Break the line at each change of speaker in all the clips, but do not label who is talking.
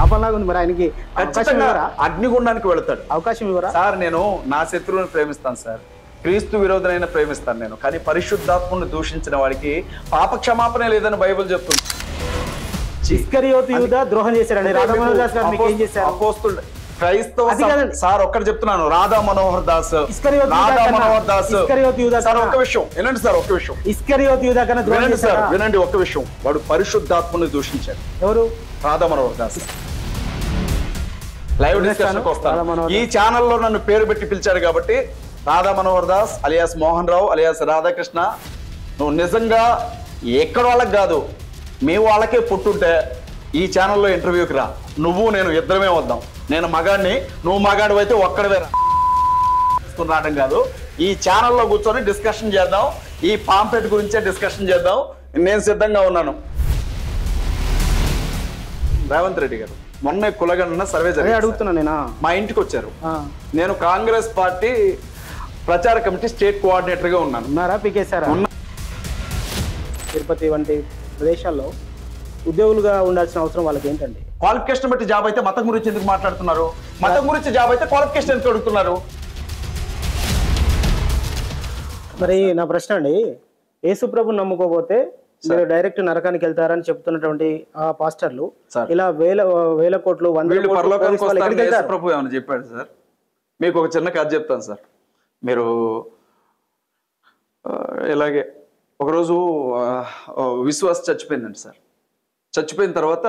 శాపంలాగా ఉంది. మరి ఆయనకి
అగ్నిగుండానికి వెళతాడు.
అవకాశం ఇవ్వరా?
సార్ నేను నా శత్రువుని ప్రేమిస్తాను సార్, క్రీస్తు విరోధనైనా ప్రేమిస్తాను నేను, కానీ పరిశుద్ధాత్మను దూషించిన వాడికి పాప క్షమాపణ లేదని బైబిల్ చెప్తుంది.
ఇస్కరియోతు యూదా ద్రోహం చేశారండి. రాధా మనోహర్ దాస్ గారు మీకు ఏం చేశారు?
అపోస్తులు క్రైస్తవ సార్ ఒక్కటి చెప్తున్నాను, రాధా మనోహర్ దాస్ సార్ ఒక్క విషయం వినండి సార్, ఒక్క విషయం
ఇస్కరియోతు యూదా కన్నా
వినండి సార్, వినండి ఒక్క విషయం. వాడు పరిశుద్ధాత్మను దూషించాడు.
ఎవరు?
రాధా మనోహర్ దాస్. లైవ్ డిస్కషన్కి వస్తాను. ఈ ఛానల్లో నన్ను పేరు పెట్టి పిలిచాడు కాబట్టి రాధా మనోహర్ దాస్ అలియాస్ మోహన్ రావు అలియాస్ రాధాకృష్ణ, నువ్వు నిజంగా ఎక్కడ వాళ్ళకి కాదు మీ వాళ్ళకే పుట్టుంటే ఈ ఛానల్లో ఇంటర్వ్యూకి రా, నువ్వు నేను ఇద్దరమే వద్దాం. నేను మగాడిని, నువ్వు మగాడు అయితే ఒక్కడవే రావడం కాదు, ఈ ఛానల్లో కూర్చొని డిస్కషన్ చేద్దాం, ఈ పాంప్లెట్ గురించే డిస్కషన్ చేద్దాం. నేను సిద్ధంగా ఉన్నాను. రేవంత్ రెడ్డి గారు మొన్న కులగన్న సర్వే
అడుగుతున్నా, నేను
మా ఇంటికి వచ్చారు. నేను కాంగ్రెస్ పార్టీ ప్రచార కమిటీ స్టేట్ కోఆర్డినేటర్ గా ఉన్నాను.
ఉన్నారా? పీకేశారా? తిరుపతి వంటి ప్రదేశాల్లో ఉద్యోగులుగా ఉండాల్సిన అవసరం వాళ్ళకి ఏంటండి?
క్వాలిఫికేషన్ బట్టి జాబ్ అయితే మతం గురించి ఎందుకు మాట్లాడుతున్నారు? మతం గురించి జాబ్ అయితే క్వాలిఫికేషన్ ఎందుకు అడుగుతున్నారు?
మరి నా ప్రశ్న అండి, యేసుప్రభుని నమ్ముకోపోతే మీరు డైరెక్ట్ నరకానికి వెళ్తారని చెప్తున్నటువంటి ఆ పాస్టర్లు ఇలా వేల కోట్లు
ప్రభు ఏమన్నా చెప్పాడు సార్? మీకు ఒక చిన్న కథ చెప్తాను సార్. మీరు ఇలాగే ఒకరోజు విశ్వాస చచ్చిపోయిందండి సార్. చచ్చిపోయిన తర్వాత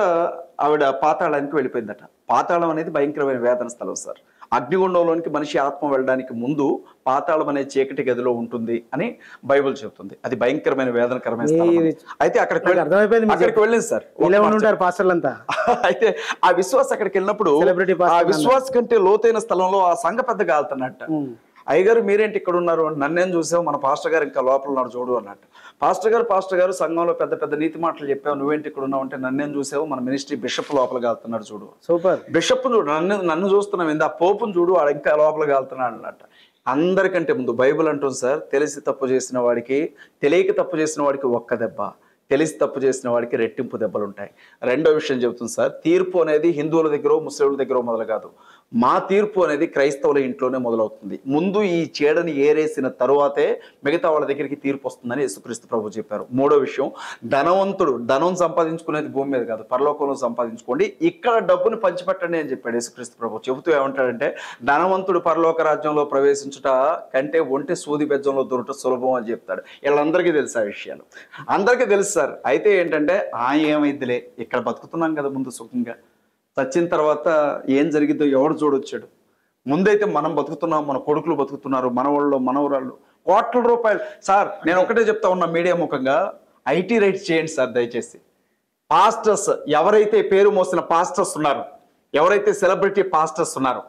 ఆవిడ పాతాళానికి వెళ్ళిపోయిందట. పాతాళం అనేది భయంకరమైన వేదన స్థలం సార్. అగ్నిగుండంలోనికి మనిషి ఆత్మ వెళ్ళడానికి ముందు పాతాళం అనే చీకటి గదిలో ఉంటుంది అని బైబిల్ చెప్తుంది. అది భయంకరమైన వేదనకరమైన స్థలం. అయితే అక్కడికి వెళ్ళింది సార్. అయితే ఆ విశ్వాస అక్కడికి వెళ్ళినప్పుడు ఆ విశ్వాస కంటే లోతైన స్థలంలో ఆ సంఘ పెద్దగా వెళ్తున్నట్ట. అయ్యగారు మీరేంటి ఇక్కడ ఉన్నారు? నన్నేం చూసావు, మన పాస్టర్ గారు ఇంకా లోపల ఉన్నారు చూడు అన్నట్టు. పాస్టర్ గారు సంఘంలో పెద్ద పెద్ద నీతి మాటలు చెప్పావు, నువ్వేంటి ఇక్కడ ఉన్నావు అంటే నన్నేం చూసావు, మన మినిస్ట్రీ బిషప్ లోపలికి వెళ్తున్నాడు చూడు.
సూపర్.
బిషప్ చూడు, నన్ను చూస్తున్నావు ఇందా, పోపును చూడు వాడు ఇంకా లోపలికి వెళ్తున్నాడు అన్నట్టు. అందరికంటే ముందు బైబిల్ అంటుంది సార్, తెలిసి తప్పు చేసిన వాడికి, తెలియక తప్పు చేసిన వాడికి ఒక్క దెబ్బ, తెలిసి తప్పు చేసిన వాడికి రెట్టింపు దెబ్బలు ఉంటాయి. రెండో విషయం చెబుతుంది సార్, తీర్పు అనేది హిందువుల దగ్గర ముస్లింల దగ్గర మొదలు కాదు, మా తీర్పు అనేది క్రైస్తవుల ఇంట్లోనే మొదలవుతుంది. ముందు ఈ చీడని ఏరేసిన తరువాతే మిగతా వాళ్ళ దగ్గరికి తీర్పు వస్తుందని యేసుక్రీస్తు ప్రభు చెప్పారు. మూడో విషయం, ధనవంతుడు ధనం సంపాదించుకునేది భూమి మీద కాదు, పరలోకంలో సంపాదించుకోండి, ఇక్కడ డబ్బుని పంచిపెట్టండి అని చెప్పాడు యేసుక్రీస్తు ప్రభు. చెబుతూ ఏమంటాడంటే, ధనవంతుడు పరలోక రాజ్యంలో ప్రవేశించుట కంటే ఒంటి సూది బెజ్జంలో దొరకట సులభం అని చెప్తాడు. వీళ్ళందరికీ తెలుసు ఆ విషయాలు, అందరికీ తెలుసు సార్. అయితే ఏంటంటే ఏమైద్దిలే, ఇక్కడ బతుకుతున్నాం కదా ముందు సుఖంగా, చచ్చిన తర్వాత ఏం జరిగిద్దో ఎవడు చూడొచ్చాడు. ముందైతే మనం బతుకుతున్నాం, మన కొడుకులు బతుకుతున్నారు, మనవాళ్ళు మనవరాళ్ళు, కోట్ల రూపాయలు. సార్ నేను ఒకటే చెప్తా ఉన్నా మీడియా ముఖంగా, ఐటీ రైట్స్ చేయండి సార్ దయచేసి. పాస్టర్స్ ఎవరైతే పేరు మోసిన పాస్టర్స్ ఉన్నారు, ఎవరైతే సెలబ్రిటీ పాస్టర్స్ ఉన్నారు,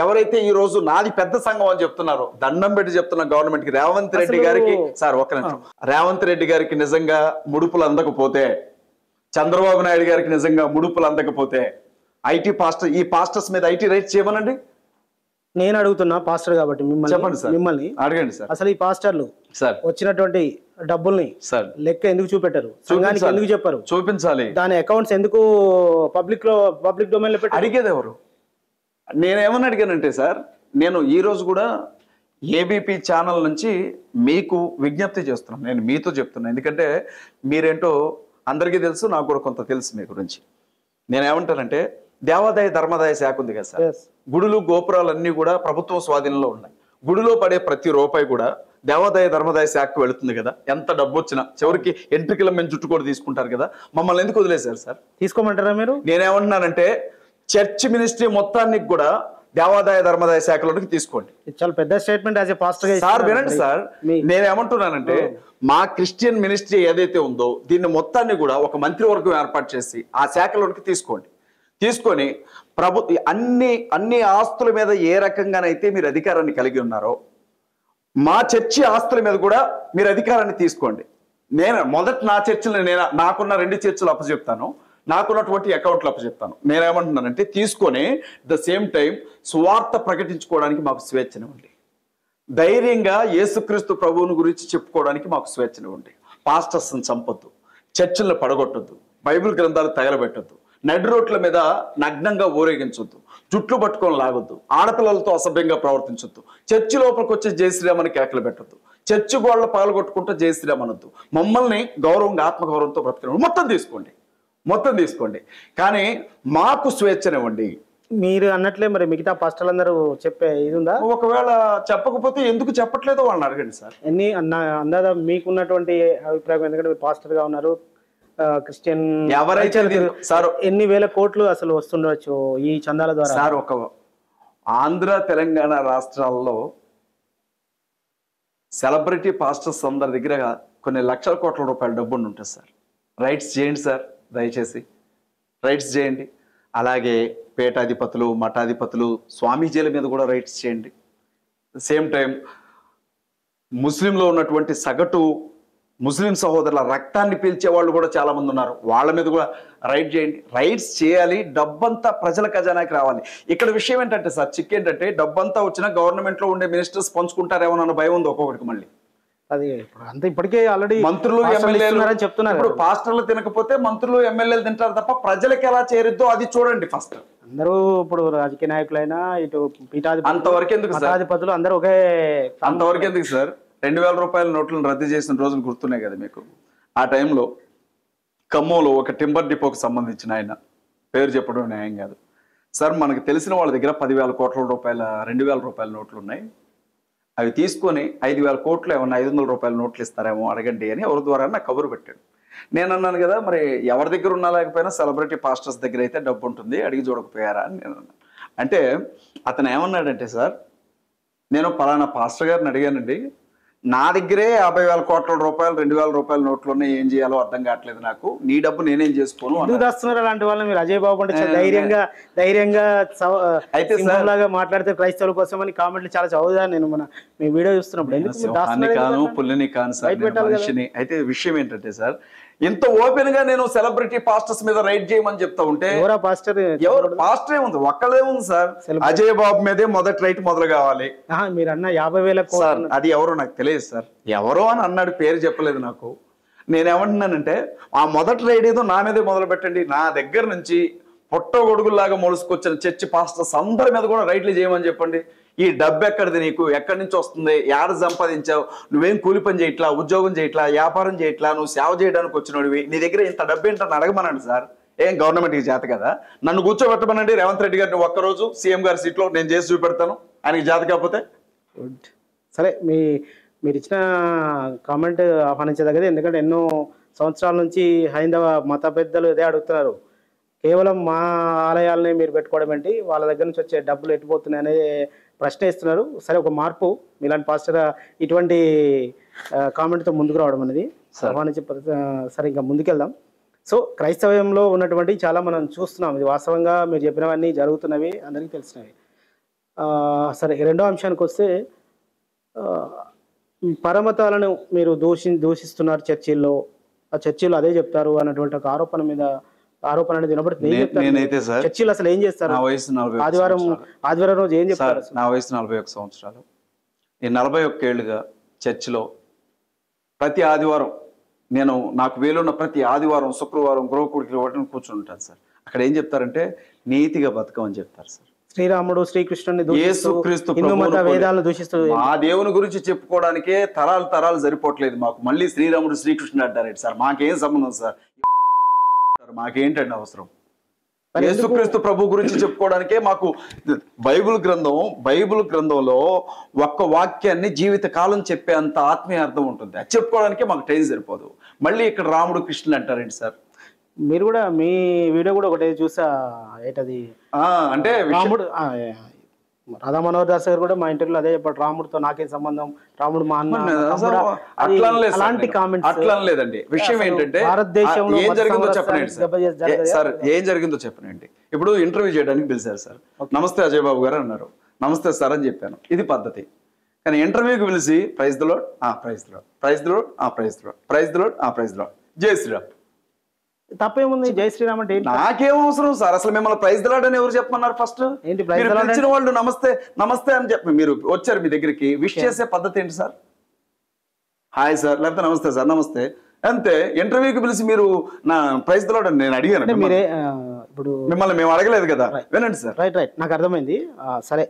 ఎవరైతే ఈ రోజు నాది పెద్ద సంఘం అని చెప్తున్నారు, దండం పెట్టి చెప్తున్న గవర్నమెంట్ కి, రేవంత్ రెడ్డి గారికి సార్ ఒక్క నిమిషం, రేవంత్ రెడ్డి గారికి నిజంగా ముడుపులు అందకపోతే, చంద్రబాబు నాయుడు గారికి నిజంగా ముడుపులు అందకపోతే, ఈ పాస్టర్స్ మీద ఐటీ రైట్స్ చేయమనండి.
నేను అడుగుతున్నా పాస్టర్ కాబట్టి మిమ్మల్ని
అడగండి సార్.
అసలు ఈ పాస్టర్లు సార్ వచ్చినటువంటి డబ్బుల్ని సార్ లెక్క ఎందుకు చూపెట్టారు? సంఘానికి ఎందుకు చెప్పారు?
చూపించాలి.
దాని అకౌంట్స్ ఎందుకు పబ్లిక్ డొమైన్ లో పెట్టారు?
అడిగేది ఎవరు? నేనేమని అడిగానంటే సార్, నేను ఈ రోజు కూడా ఏబీపీ ఛానల్ నుంచి మీకు విజ్ఞప్తి చేస్తున్నాను, నేను మీతో చెప్తున్నాను, ఎందుకంటే మీరేంటో అందరికీ తెలుసు, నాకు కూడా కొంత తెలుసు మీ గురించి. నేనేమంటానంటే, దేవాదాయ ధర్మాదాయ శాఖ ఉంది కదా సార్, గుడులు గోపురాలు అన్నీ కూడా ప్రభుత్వం స్వాధీనంలో ఉన్నాయి. గుడిలో పడే ప్రతి రూపాయి కూడా దేవాదాయ ధర్మాదాయ శాఖకు వెళుతుంది కదా. ఎంత డబ్బు వచ్చినా చివరికి ఎంట్రికల మేము చుట్టూ కూడా తీసుకుంటారు కదా. మమ్మల్ని ఎందుకు వదిలేశారు సార్?
తీసుకోమంటారా మీరు?
నేనేమంటున్నానంటే, చర్చ్ మినిస్ట్రీ మొత్తానికి కూడా దేవాదాయ ధర్మాదాయ శాఖలోకి తీసుకోండి.
చాలా పెద్ద స్టేట్మెంట్ యాజ్ ఎ పాస్టర్ గా
సార్. వినండి సార్, నేనేమంటున్నానంటే, మా క్రిస్టియన్ మినిస్ట్రీ ఏదైతే ఉందో దీన్ని మొత్తాన్ని కూడా ఒక మంత్రివర్గం ఏర్పాటు చేసి ఆ శాఖలోకి తీసుకొని అన్ని ఆస్తుల మీద ఏ రకంగానైతే మీరు అధికారాన్ని కలిగి ఉన్నారో, మా చర్చి ఆస్తుల మీద కూడా మీరు అధికారాన్ని తీసుకోండి. నేను మొదట నా చర్చిని నాకున్న 2 చర్చిలు అప్పచెప్తాను, నాకున్నటువంటి అకౌంట్లు అప్పచెప్తాను. నేనేమంటున్నానంటే, తీసుకొని ద సేమ్ టైం సువార్త ప్రకటించుకోవడానికి మాకు స్వేచ్ఛనివ్వండి, ధైర్యంగా యేసుక్రీస్తు ప్రభువుని గురించి చెప్పుకోవడానికి మాకు స్వేచ్ఛనివ్వండి. పాస్టర్స్ని చంపొద్దు, చర్చిలను పడగొట్టొద్దు, బైబిల్ గ్రంథాలు తగలబెట్టొద్దు. నడి రోడ్ల మీద నగ్నంగా ఊరేగించొద్దు, జుట్లు పట్టుకొని లాగొద్దు, ఆడపిల్లలతో అసభ్యంగా ప్రవర్తించొద్దు, చర్చి లోపలికి వచ్చి జై శ్రీరామ్ అని కేకలు పెట్టొద్దు, చర్చి గోడల పాల్గొట్టుకుంటూ జై శ్రీరామ్ అనొద్దు, మమ్మల్ని గౌరవంగా ఆత్మగౌరవంతో బ్రతకడం మొత్తం తీసుకోండి, కానీ మాకు స్వేచ్ఛనివ్వండి.
మీరు అన్నట్లే మరి మిగతా పాస్టర్లందరూ చెప్పే ఇది ఉందా?
ఒకవేళ చెప్పకపోతే ఎందుకు చెప్పట్లేదో వాళ్ళని అడగండి సార్.
అందాదా మీకున్నటువంటి అభిప్రాయం, ఎందుకంటే మీరు పాస్టర్ గా ఉన్నారు, క్రిస్టియన్
ఎవరైతే సార్
ఎన్ని వేల కోట్లు అసలు వస్తుండొచ్చు ఈ చందాల ద్వారా?
సార్ ఒక ఆంధ్ర తెలంగాణ రాష్ట్రాల్లో సెలబ్రిటీ పాస్టర్స్ అందరి దగ్గర కొన్ని లక్షల కోట్ల రూపాయల డబ్బు ఉంటుంది సార్. రైట్స్ చేయండి సార్, దయచేసి రైట్స్ చేయండి. అలాగే పేటాధిపతులు, మఠాధిపతులు, స్వామీజీల మీద కూడా రైట్స్ చేయండి. సేమ్ టైం ముస్లింలో ఉన్నటువంటి సగటు ముస్లిం సహోదరుల రక్తాన్ని పీల్చే వాళ్ళు కూడా చాలా మంది ఉన్నారు, వాళ్ళ మీద కూడా రైట్ చేయండి. రైట్స్ చేయాలి, డబ్బంతా ప్రజల ఖజానాకి రావాలి. ఇక్కడ విషయం ఏంటంటే సార్, చిక్ ఏంటంటే డబ్బంతా వచ్చినా గవర్నమెంట్లో ఉండే మినిస్టర్స్ పంచుకుంటారేమో అన్న భయం ఉంది ఒక్కొక్కడికి. మళ్ళీ
అది అంతా ఇప్పటికే ఆల్రెడీ
మంత్రులు ఎమ్మెల్యేలు
చెప్తున్నారు.
ఇప్పుడు పాస్టర్లు తినకపోతే మంత్రులు ఎమ్మెల్యేలు తింటారు తప్ప ప్రజలకి ఎలా చేరుద్దో అది చూడండి ఫస్ట్.
అందరూ ఇప్పుడు రాజకీయ నాయకులైనా ఇటు
అంతవరకు ఎందుకు
పీఠాధిపతులు అందరూ ఒకే
అంతవరకు ఎందుకు సార్? 2000 రూపాయల నోట్లను రద్దు చేసిన రోజులు గుర్తున్నాయి కదా మీకు? ఆ టైంలో ఖమ్మంలో ఒక టింబర్ డిపోకి సంబంధించిన ఆయన, పేరు చెప్పడం న్యాయం కాదు సార్, మనకు తెలిసిన వాళ్ళ దగ్గర 10,000 కోట్ల రూపాయల 2,000 రూపాయల నోట్లు ఉన్నాయి. అవి తీసుకొని 5,000 కోట్లు ఏమన్నా 500 రూపాయల నోట్లు ఇస్తారేమో అడగండి అని ఎవరి ద్వారా నాకు కబురు పెట్టాడు. నేను అన్నాను కదా, మరి ఎవరి దగ్గర ఉన్నా లేకపోయినా సెలబ్రిటీ పాస్టర్స్ దగ్గర అయితే డబ్బు ఉంటుంది, అడిగి చూడకపోయారా అని నేను అన్నాను. అంటే అతను ఏమన్నాడంటే, సార్ నేను పలానా పాస్టర్ గారిని అడిగానండి, నా దగ్గరే 50,000 కోట్ల రూపాయలు 2,000 రూపాయల నోట్లు ఉన్నాయి, ఏం చేయాలో అర్థం కావట్లేదు నాకు, నీ డబ్బు నేనేం చేసుకోను.
ఎందుకు దాస్తున్నారు అలాంటి వాళ్ళని? మీరు అజయ్ బాబు అంటే ధైర్యంగా అయితే లాగా మాట్లాడితే క్రైస్తవుల కోసం అని కామెంట్లు చాలా చదువుదాను నేను మీ వీడియో చూస్తున్నప్పుడు.
పుల్లిని కాను సార్, మనిషిని. అయితే విషయం ఏంటంటే సార్, ఇంత ఓపెన్ గా నేను సెలబ్రిటీ పాస్టర్స్ మీద రైట్ చేయమని చెప్తా ఉంటే ఎవరు పాస్టర్ ఏముంది, ఒక్కడే ఉంది సార్, అజయ్ బాబు మీదే మొదటి రైట్ మొదలు కావాలి.
మీరు అన్న 50,000
అది ఎవరో నాకు తెలియదు సార్, ఎవరో అని అన్నాడు, పేరు చెప్పలేదు నాకు. నేనేమంటున్నానంటే ఆ మొదటి రైడ్ ఏదో నా మీదే మొదలు పెట్టండి, నా దగ్గర నుంచి పొట్ట గొడుగుల్లాగా మొలుసుకొచ్చిన చర్చి పాస్టర్స్ అందరి మీద కూడా రైట్లు చేయమని చెప్పండి. ఈ డబ్బు ఎక్కడిది, నీకు ఎక్కడి నుంచి వస్తుంది, ఏడ సంపాదించావు, నువ్వేం కూలి పని చేయట్లా, ఉద్యోగం చేయట్లా, వ్యాపారం చేయట్లా, నువ్వు సేవ చేయడానికి వచ్చినోడివి, నీ దగ్గర ఇంత డబ్బు ఏంటని అడగమనండి సార్. ఏం గవర్నమెంట్కి చేత కదా? నన్ను కూర్చోబెట్టమనండి రేవంత్ రెడ్డి గారిని ఒక్కరోజు సీఎం గారి సీట్లో, నేను చేసి చూపెడతాను, ఆయనకి చేత కాకపోతే.
సరే, మీరు ఇచ్చిన కామెంట్ ఆహ్వానించదగ్గది, ఎందుకంటే ఎన్నో సంవత్సరాల నుంచి హైందవ మత పెద్దలు ఇదే అడుగుతున్నారు, కేవలం మా ఆలయాలని మీరు పెట్టుకోవడం ఏంటి, వాళ్ళ దగ్గర నుంచి వచ్చే డబ్బులు ఎట్టిపోతున్నాయి అనే ప్రశ్న ఇస్తున్నారు. సరే, ఒక మార్పు మీలాంటి పాస్టర్ ఇటువంటి కామెంట్తో ముందుకు రావడం అనేది ఆహ్వానించే. సరే, ఇంకా ముందుకెళ్దాం. సో క్రైస్తవ్యంలో ఉన్నటువంటి చాలా మనం చూస్తున్నాం, ఇది వాస్తవంగా మీరు చెప్పినవన్నీ జరుగుతున్నవి, అందరికీ తెలిసినవి. సరే, రెండో అంశానికి వస్తే, పరమతాలను మీరు దూషిస్తున్నారు చర్చిల్లో, ఆ చర్చిల్లో అదే చెప్తారు అన్నటువంటి ఒక ఆరోపణ అనేది వినబడుతుంది. చర్చిలు అసలు ఏం చేస్తారు? ఆదివారం రోజు ఏం చెప్తారు?
నా వయసు 41 సంవత్సరాలు. ఈ 41 ఏళ్ళుగా చర్చిలో ప్రతి ఆదివారం నాకు వీలున్న ప్రతి ఆదివారం, శుక్రవారం గృహకూడికలు వాటిని కూర్చుని ఉంటాను సార్. అక్కడ ఏం చెప్తారంటే నీతిగా బతకమని చెప్తారు సార్.
శ్రీరాముడు శ్రీకృష్ణుని
యేసుక్రీస్తు
వేదాలను దూషిస్తూ
ఆ దేవుని గురించి చెప్పుకోవడానికే తరాలు సరిపోవట్లేదు మాకు. మళ్ళీ శ్రీరాముడు శ్రీకృష్ణుడు అంటారేంటి సార్? మాకేం సంబంధం సార్? మాకేంటండి అవసరం? యేసుక్రీస్తు ప్రభు గురించి చెప్పుకోవడానికే మాకు బైబిల్ గ్రంథంలో ఒక్క వాక్యాన్ని జీవిత కాలం చెప్పే అంత ఆత్మీయ అర్థం ఉంటుంది. అది చెప్పుకోవడానికే మాకు టైం సరిపోదు. మళ్ళీ ఇక్కడ రాముడు కృష్ణుడు అంటారేంటి సార్?
మీరు కూడా మీ వీడియో కూడా ఒకటే చూసా, ఏంటది
అంటే
రాముడు, రాధా మనోహర్ దాస్ గారు కూడా మా ఇంటర్వ్యూలో అదే చెప్పాడు, రాముడితో నాకేం సంబంధం, రాముడు మా అన్న. అలాంటి కామెంట్స్
అట్లా లేదండి. విషయం ఏంటంటే
భారతదేశంలో
ఏం జరిగిందో చెప్పనండి సార్. ఏం జరిగిందో చెప్పనండి. ఇప్పుడు ఇంటర్వ్యూ చేయడానికి పిలిచారు సార్. నమస్తే అజయ్ బాబు గారు అన్నారు. నమస్తే సార్ అని చెప్పాను, ఇది పద్ధతి. కానీ ఇంటర్వ్యూకి పిలిచి praise the lord, praise the lord, praise the lord, praise the lord, praise the lord, praise the lord, జై శ్రీరామ్.
తప్పేముంది? జై శ్రీరామ్ అంటే
నాకేం అవసరం సార్? అసలు మిమ్మల్ని ప్రైజ్ ది లార్డ్ అని ఎవరు చెప్పమన్నారు? ఫస్ట్ పిలిచిన వాళ్ళు నమస్తే నమస్తే అని చెప్పి మీరు వచ్చారు, మీ దగ్గరికి విష్ చేసే పద్ధతి ఏంటి సార్? హాయ్ సార్, లేకపోతే నమస్తే సార్, నమస్తే అంతే. ఇంటర్వ్యూకి పిలిచి మీరు నా ప్రైజ్ ది లార్డ్ అని నేను అడిగాను.
మీరే ఇప్పుడు
మిమ్మల్ని మేము అడగలేదు కదా, వినండి సార్.
రైట్ నాకు అర్థమైంది. సరే,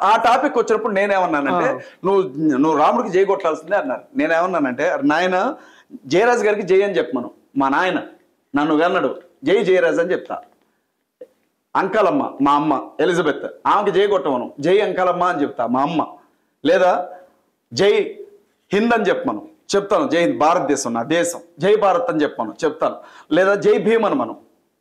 ఆ టాపిక్ వచ్చినప్పుడు నేనేమన్నానంటే నువ్వు రాముడికి జై కొట్టాల్సిందే అన్నారు. నేనేమన్నానంటే నాయన జయరాజ్ గారికి జై అని చెప్పమను. మా నాయన నన్ను అన్నాడు జై జయరాజ్ అని చెప్తా. అంకాలమ్మ మా అమ్మ ఎలిజబెత్, ఆమెకి జై కొట్టమను, జై అంకాలమ్మ అని చెప్తా మా అమ్మ. లేదా జై హింద్ అని చెప్పమను, చెప్తాను. జై హింద్, భారతదేశం నా దేశం, జై భారత్ అని చెప్పమను, చెప్తాను. లేదా జై భీమ్ అని మనం,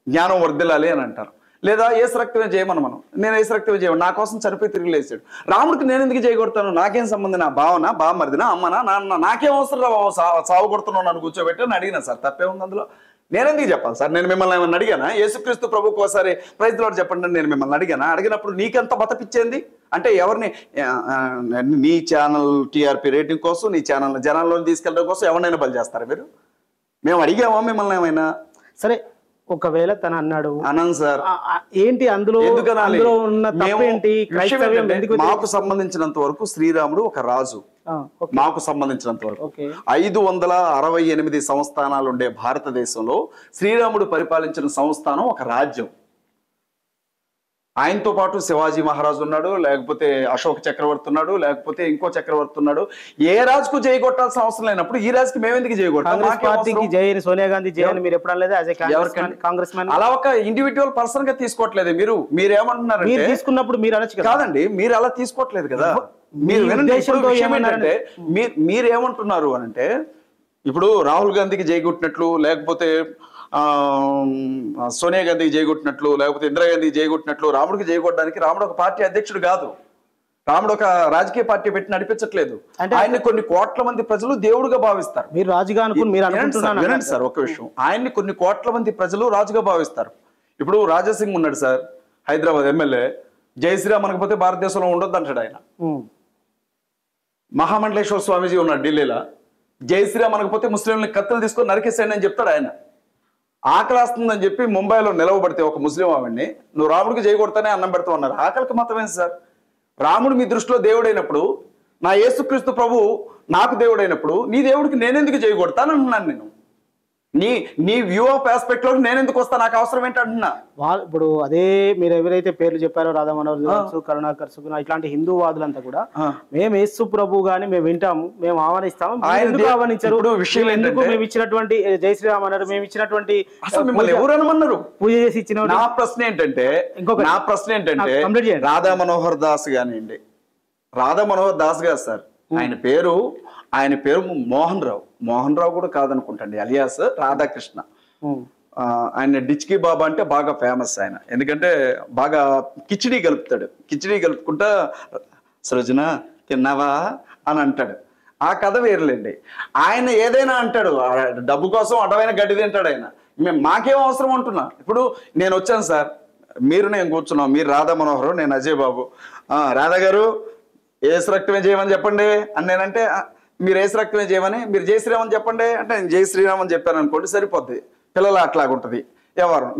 జ్ఞానం వర్ధిల్లాలి అని అంటారు. లేదా ఏసు రక్తమే చేయమని మనం, నేను ఏసు రక్తమే చేయమని, నా కోసం చనిపోయి తిరిగి లేచాడు. రాముడికి నేను ఎందుకు చేయగొడతాను? నాకేం సంబంధం? నా భావన బామర్దినా అమ్మనా నాన్న, నాకేం అవసరం సాగు కొడుతున్నావు నన్ను కూర్చోబెట్టి అని అడిగినా సార్. తప్పే ఉంది అందులో? నేనెందుకు చెప్పాలి సార్? నేను మిమ్మల్ని ఏమన్నా అడిగానా? యేసుక్రీస్తు ప్రభుకు ఒకసారి ప్రైజ్ లార్డ్ చెప్పండి నేను మిమ్మల్ని అడిగానా? అడిగినప్పుడు నీకెంత బతపిచ్చేంది అంటే ఎవరిని? నీ ఛానల్ టీఆర్పీ రేటింగ్ కోసం, నీ ఛానల్ జనాల్లో తీసుకెళ్ళడం కోసం ఎవరినైనా బలి చేస్తారా మీరు? మేము అడిగామా మిమ్మల్ని ఏమైనా?
సరే, ఒకవేళ తను అన్నాడు
అనంత్ సార్,
ఏంటి అందులో ఉన్న తప్పేంటి?
మాకు సంబంధించినంత వరకు శ్రీరాముడు ఒక రాజు. మాకు సంబంధించినంత వరకు 568 సంస్థానాలు ఉండే భారతదేశంలో శ్రీరాముడు పరిపాలించిన సంస్థానం ఒక రాజ్యం. ఆయనతో పాటు శివాజీ మహారాజు ఉన్నాడు, లేకపోతే అశోక్ చక్రవర్తి ఉన్నాడు, లేకపోతే ఇంకో చక్రవర్తి ఉన్నాడు. ఏ రాజుకు జై కొట్టాల్సిన అవసరం లేనప్పుడు ఈ రాజుకి మేము ఎందుకు జై కొట్టాలి?
సోనియా గాంధీ జై అని మీరు ఎప్పుడు కాంగ్రెస్
అలా ఒక ఇండివిజువల్ పర్సన్ గా తీసుకోవట్లేదు. మీరేమంటున్నారు
తీసుకున్నప్పుడు మీరు అనొచ్చు
కాదండి, మీరు అలా తీసుకోవట్లేదు కదా. మీరు ఏంటంటే మీరేమంటున్నారు అని అంటే, ఇప్పుడు రాహుల్ గాంధీకి జై కొట్టినట్లు, లేకపోతే సోనియా గాంధీకి జయగొట్టినట్లు, లేకపోతే ఇందిరాగాంధీకి జయగొట్టినట్లు రాముడికి జయగొట్టడానికి రాముడు ఒక పార్టీ అధ్యక్షుడు కాదు. రాముడు ఒక రాజకీయ పార్టీ పెట్టి నడిపించట్లేదు. ఆయన్ని కొన్ని కోట్ల మంది ప్రజలు దేవుడుగా భావిస్తారు.
మీరు రాజుగా అనుకుని మీరు
వినండి సార్ ఒక విషయం. ఆయన్ని కొన్ని కోట్ల మంది ప్రజలు రాజుగా భావిస్తారు. ఇప్పుడు రాజాసింగ్ ఉన్నాడు సార్, హైదరాబాద్ ఎమ్మెల్యే. జై శ్రీరామ్ అనకపోతే భారతదేశంలో ఉండొద్దు అంటాడు ఆయన. మహామండలేశ్వర స్వామీజీ ఉన్నాడు ఢిల్లీలో. జై శ్రీరామ్ అనకపోతే ముస్లింలని కత్తులు తీసుకొని నరికేసేయండి అని చెప్తాడు ఆయన. ఆకలి వస్తుందని చెప్పి ముంబైలో నిలవబడితే ఒక ముస్లిం ఆవిడ్ని నువ్వు రాముడికి జై కొడతానే అన్నం పెడతావు అన్నారు. ఆకలికి మతం ఏంటి సార్? రాముడు మీ దృష్టిలో దేవుడైనప్పుడు, నా యేసుక్రీస్తు ప్రభు నాకు దేవుడైనప్పుడు, నీ దేవుడికి నేనెందుకు జై కొడతాను అంటున్నాను నేను. నీ వ్యూ ఆఫ్ ఆస్పెక్ట్ లో నేను ఎందుకు వస్తా? నాకు అవసరం ఏంటంటున్నా.
ఇప్పుడు అదే మీరు ఎవరైతే పేర్లు చెప్పారో, రాధా మనోహర్ దాస్, కరుణాకర్ సుగుణ, ఇట్లాంటి హిందూవాదులంతా కూడా మేము యేసు ప్రభు గాని మేము వింటాము, మేము ఆహ్వానిస్తాము, ఆహ్వానించారు.
విషయం
ఎందుకు మేము ఇచ్చినటువంటి జై శ్రీరామ్ అన్నారు, మేము ఇచ్చినటువంటి
ఎవరనమన్నారు
పూజ చేసి ఇచ్చిన.
నా ప్రశ్న ఏంటంటే రాధా మనోహర్ దాస్ గానివ్వండి, రాధా మనోహర్ దాస్ గారు సార్, ఆయన పేరు మోహన్ రావు కూడా కాదనుకుంటండి, అలియాస్ రాధాకృష్ణ. ఆయన డిచ్కీ బాబా అంటే బాగా ఫేమస్ ఆయన. ఎందుకంటే బాగా కిచిడీ కలుపుకుంటా సృజన తిన్నావా అని అంటాడు. ఆ కథ వేరులేండి. ఆయన ఏదైనా అంటాడు, డబ్బు కోసం అడవైన గడ్డి తింటాడు ఆయన. మాకేం అవసరం అంటున్నా. ఇప్పుడు నేను వచ్చాను సార్, నేను కూర్చున్నాం, మీరు రాధా మనోహర్, నేను అజయ్ బాబు. రాధా గారు ఏసు రక్తమే చేయమని చెప్పండి అని నేనంటే, మీరు ఏసు రక్తమే చేయమని, మీరు జై శ్రీరామ్ అని చెప్పండి అంటే నేను జై శ్రీరామ్ అని చెప్పాను అనుకోండి, సరిపోద్ది. పిల్లలు అట్లాగుంటది.